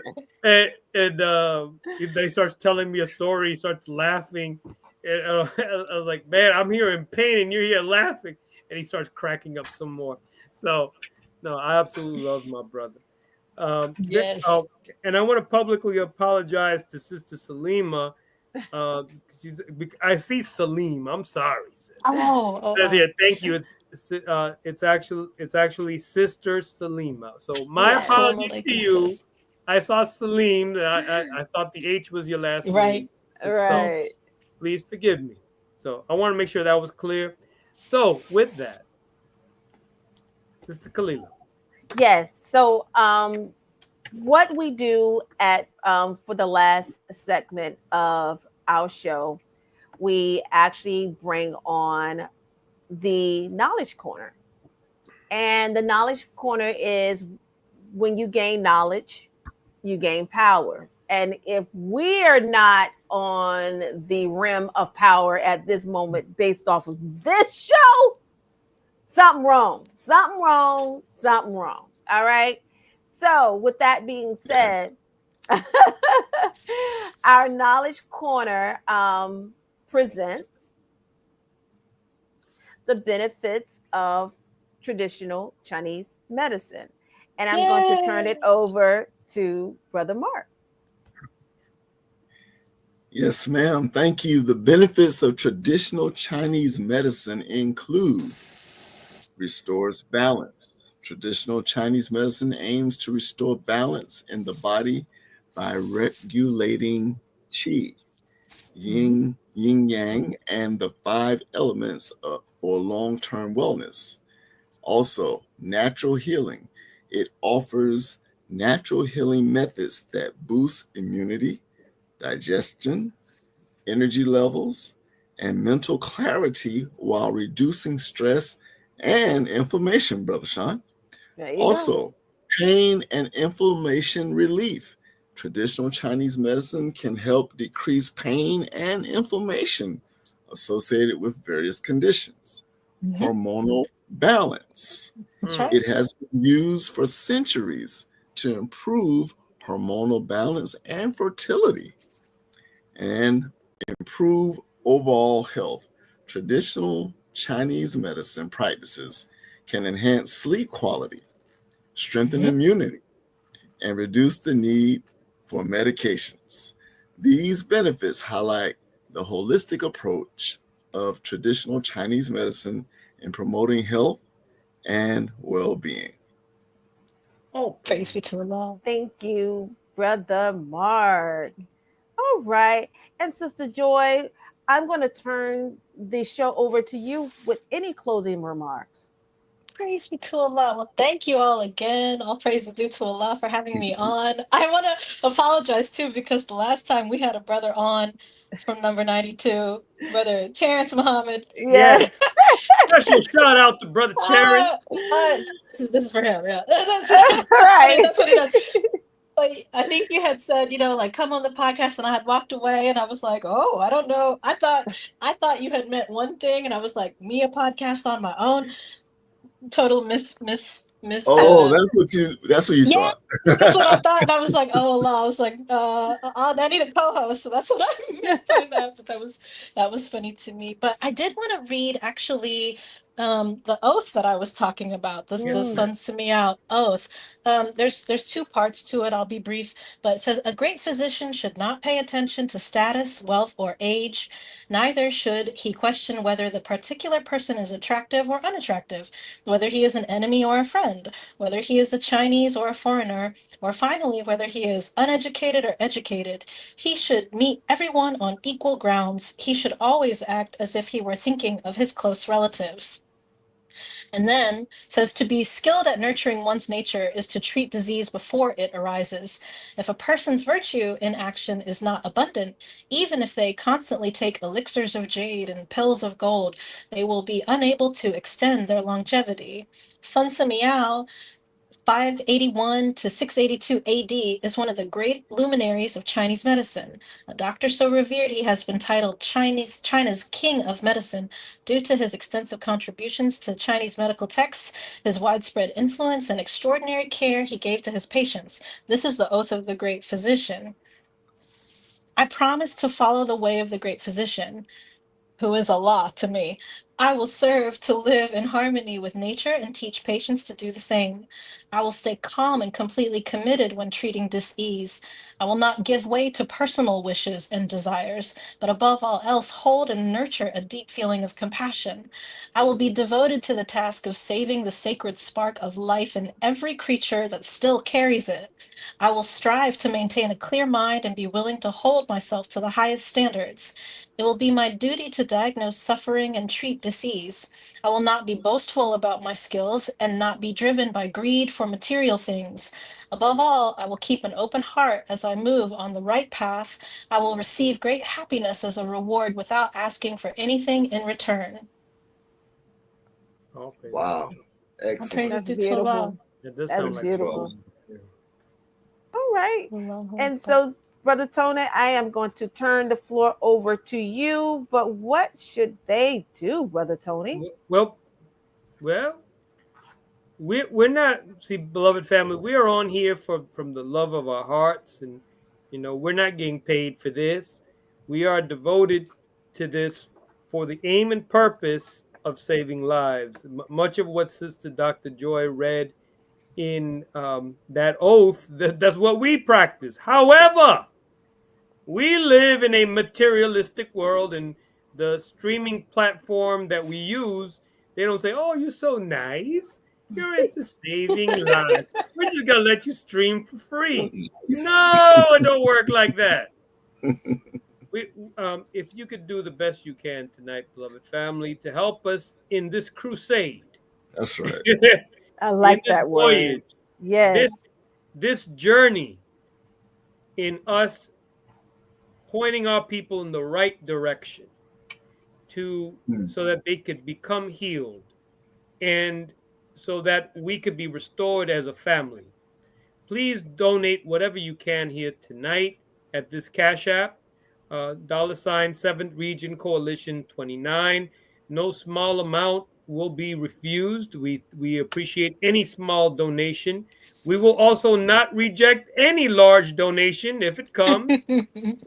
he starts telling me a story. He starts laughing. And, I was like, "Man, I'm here in pain, and you're here laughing." And he starts cracking up some more. So, no, I absolutely love my brother.
Yes.
And I want to publicly apologize to Sister Salima. I see Salim. I'm sorry, sis.
Oh,
Yeah, thank you. It's actually Sister Salima. So my
Yes.
apologies to you. I saw Salim. I thought the H was your last
Right.
name.
Right.
So please forgive me. So I want to make sure that was clear. So with that, Sister Kalila.
Yes. So what we do at for the last segment of our show, we actually bring on the Knowledge Corner. And the Knowledge Corner is when you gain knowledge, you gain power. And if we're not on the rim of power at this moment based off of this show, something wrong. Something wrong. Something wrong. All right. So, with that being said, our Knowledge Corner presents the benefits of traditional Chinese medicine. And I'm going to turn it over to Brother Mark.
Yes, ma'am. Thank you. The benefits of traditional Chinese medicine include restores balance. Traditional Chinese medicine aims to restore balance in the body by regulating qi, yin yang, and the 5 elements for long-term wellness. Also, natural healing. It offers natural healing methods that boost immunity, digestion, energy levels, and mental clarity while reducing stress and inflammation, Brother Sean. Also, pain and inflammation relief. Traditional Chinese medicine can help decrease pain and inflammation associated with various conditions. Mm-hmm. Hormonal balance.
That's right.
It has been used for centuries to improve hormonal balance and fertility and improve overall health. Traditional Chinese medicine practices can enhance sleep quality, strengthen immunity, and reduce the need for medications. These benefits highlight the holistic approach of traditional Chinese medicine in promoting health and well-being.
Oh, praise be to Allah.
Thank you, Brother Mark. All right. And Sister Joy, I'm going to turn the show over to you with any closing remarks.
Praise be to Allah. Well, thank you all again. All praise is due to Allah for having me on. I want to apologize too, because the last time we had a brother on from number 92, Brother Terrence Muhammad.
Yeah.
Special shout out to Brother Terrence.
This is for him. Yeah.
Right.
That's what he does. But I think you had said, like, come on the podcast, and I had walked away, and I was like, oh, I don't know. I thought you had meant one thing, and I was like, me a podcast on my own. Total miss.
Oh, that's what you thought.
That's what I thought, and I was like, oh Allah. I was like, I need a co-host, so that's what I meant by that. But that was funny to me. But I did want to read actually the oath that I was talking about, the
Yes,
Sun
ma'am.
Simiao oath. There's two parts to it. I'll be brief, but it says a great physician should not pay attention to status, wealth, or age. Neither should he question whether the particular person is attractive or unattractive, whether he is an enemy or a friend, whether he is a Chinese or a foreigner, or finally, whether he is uneducated or educated. He should meet everyone on equal grounds. He should always act as if he were thinking of his close relatives. And then says to be skilled at nurturing one's nature is to treat disease before it arises. If a person's virtue in action is not abundant, even if they constantly take elixirs of jade and pills of gold, they will be unable to extend their longevity. Sun Simiao 581 to 682 AD is one of the great luminaries of Chinese medicine. A doctor so revered he has been titled China's King of Medicine due to his extensive contributions to Chinese medical texts, his widespread influence, and extraordinary care he gave to his patients. This is the oath of the great physician. I promise to follow the way of the great physician, who is Allah to me. I will serve to live in harmony with nature and teach patients to do the same. I will stay calm and completely committed when treating dis-ease. I will not give way to personal wishes and desires, but above all else, hold and nurture a deep feeling of compassion. I will be devoted to the task of saving the sacred spark of life in every creature that still carries it. I will strive to maintain a clear mind and be willing to hold myself to the highest standards. It will be my duty to diagnose suffering and treat disease. I will not be boastful about my skills and not be driven by greed for material things. Above all, I will keep an open heart as I move on the right path. I will receive great happiness as a reward without asking for anything in return.
All praise.
Wow.
All
Excellent.
praises
That's
to
beautiful.
Allah.
It does
That's
sound like
beautiful.
Yeah.
All right.
Allahu
And
Akbar.
so, Brother Tony, I am going to turn the floor over to you. But what should they do, Brother Tony?
Well, we're not, see, beloved family, we are on here from the love of our hearts, and we're not getting paid for this. We are devoted to this for the aim and purpose of saving lives. Much of what Sister Dr. Joy read in that oath, that's what we practice. However, we live in a materialistic world, and the streaming platform that we use, they don't say, "Oh, you're so nice. You're into saving lives. We're just gonna let you stream for free." No, it don't work like that. If you could do the best you can tonight, beloved family, to help us in this crusade,
That's right.
I like
in this
that word.
voyage,
Yes.
this journey, in us pointing our people in the right direction so that they could become healed, and so that we could be restored as a family. Please donate whatever you can here tonight at this Cash App, $, 7th Region Coalition 29. No small amount will be refused. We appreciate any small donation. We will also not reject any large donation if it comes.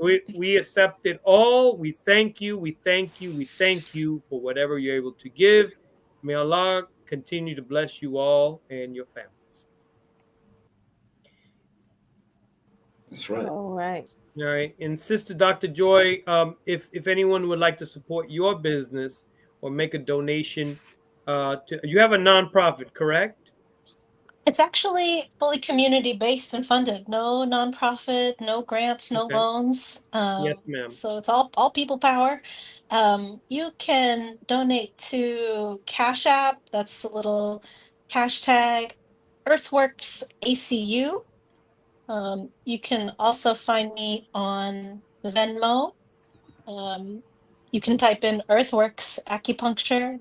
We accept it all. We thank you. We thank you. We thank you for whatever you're able to give. May Allah continue to bless you all and your families.
That's right.
All right.
All right. And Sister Dr. Joy, if anyone would like to support your business or make a donation, you have a nonprofit, correct?
It's actually fully community-based and funded. No nonprofit, no grants, no
Okay.
loans.
Yes, ma'am.
So it's all people power. You can donate to Cash App. That's the little hashtag Earthworks ACU. You can also find me on Venmo. You can type in Earthworks Acupuncture,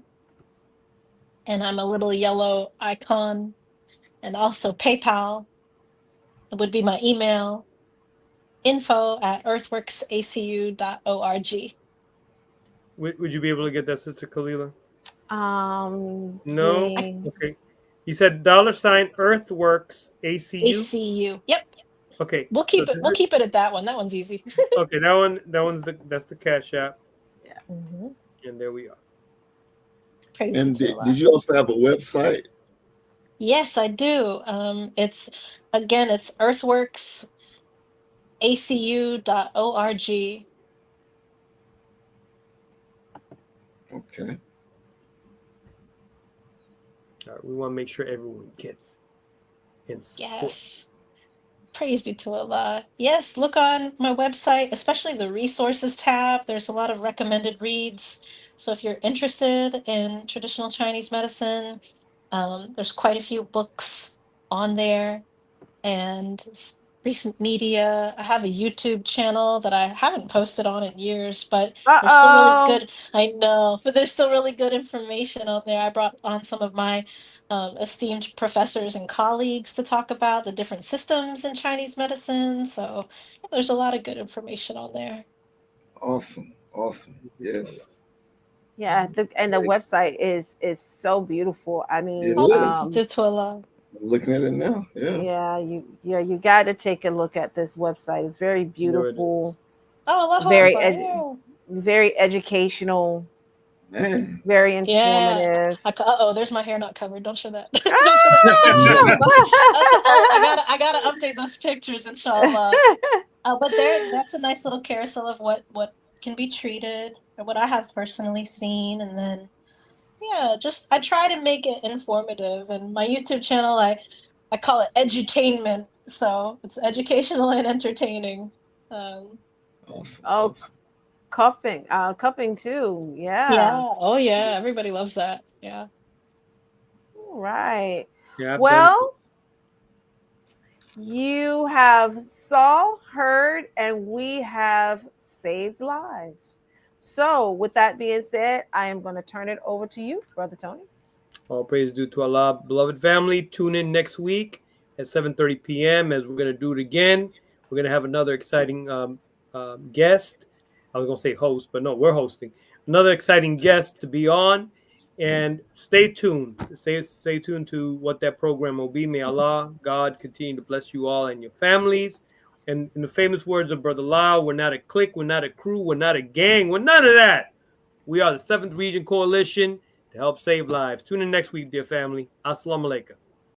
and I'm a little yellow icon. And also PayPal would be my email, info@earthworksacu.org.
Would you be able to get that, Sister Kalila? No?
Yeah.
Okay. You said $ Earthworks ACU?
ACU. Yep.
Okay.
We'll keep it at that one. That one's easy.
Okay, that's the Cash App.
Mhm.
And there we are.
Praise be
And
to
did
Allah.
you also have a website?
Yes, I do. It's earthworksacu.org.
Okay.
All right, we want to make sure everyone gets in support.
Yes. Praise be to Allah. Yes, look on my website, especially the resources tab. There's a lot of recommended reads. So if you're interested in traditional Chinese medicine, there's quite a few books on there and recent media. I have a YouTube channel that I haven't posted on in years, but there's still really
Uh-oh.
good. I know, but there's still really good information on there. I brought on some of my esteemed professors and colleagues to talk about the different systems in Chinese medicine. So yeah, there's a lot of good information on there.
Awesome. Awesome. Yes.
Yeah, the website is so beautiful. I mean,
All
It
praises
is.
due to Allah.
I'm looking at it now. Yeah.
you got to take a look at this website. It's very
There it
beautiful,
Oh, Allahu
very
Akbar.
very educational,
Man.
very
Yeah.
informative.
Uh-oh, there's my hair not covered. Don't show that. Don't show that. I gotta update those pictures, inshallah. But that's a nice little carousel of what can be treated or what I have personally seen, and then yeah, just I try to make it informative. And my YouTube channel, I call it edutainment, so it's educational and entertaining.
Awesome.
Oh,
Awesome.
cupping too.
Yeah.
Yeah.
Oh yeah, everybody loves that. Yeah.
All right.
Yeah, I've done
Well, you have saw, heard, and we have saved lives. So, with that being said, I am going to turn it over to you, Brother Tony.
all praise due to Allah. Beloved family, tune in next week at 7:30 p.m. as we're going to do it again. We're going to have another exciting guest. I was going to say host, but no, we're hosting. Another exciting guest to be on. And stay tuned. Stay tuned to what that program will be. May Allah, God, continue to bless you all and your families. And in the famous words of Brother Lau, we're not a clique, we're not a crew, we're not a gang, we're none of that. We are the 7th Region Coalition to help save lives. Tune in next week, dear family. Assalamu alaikum.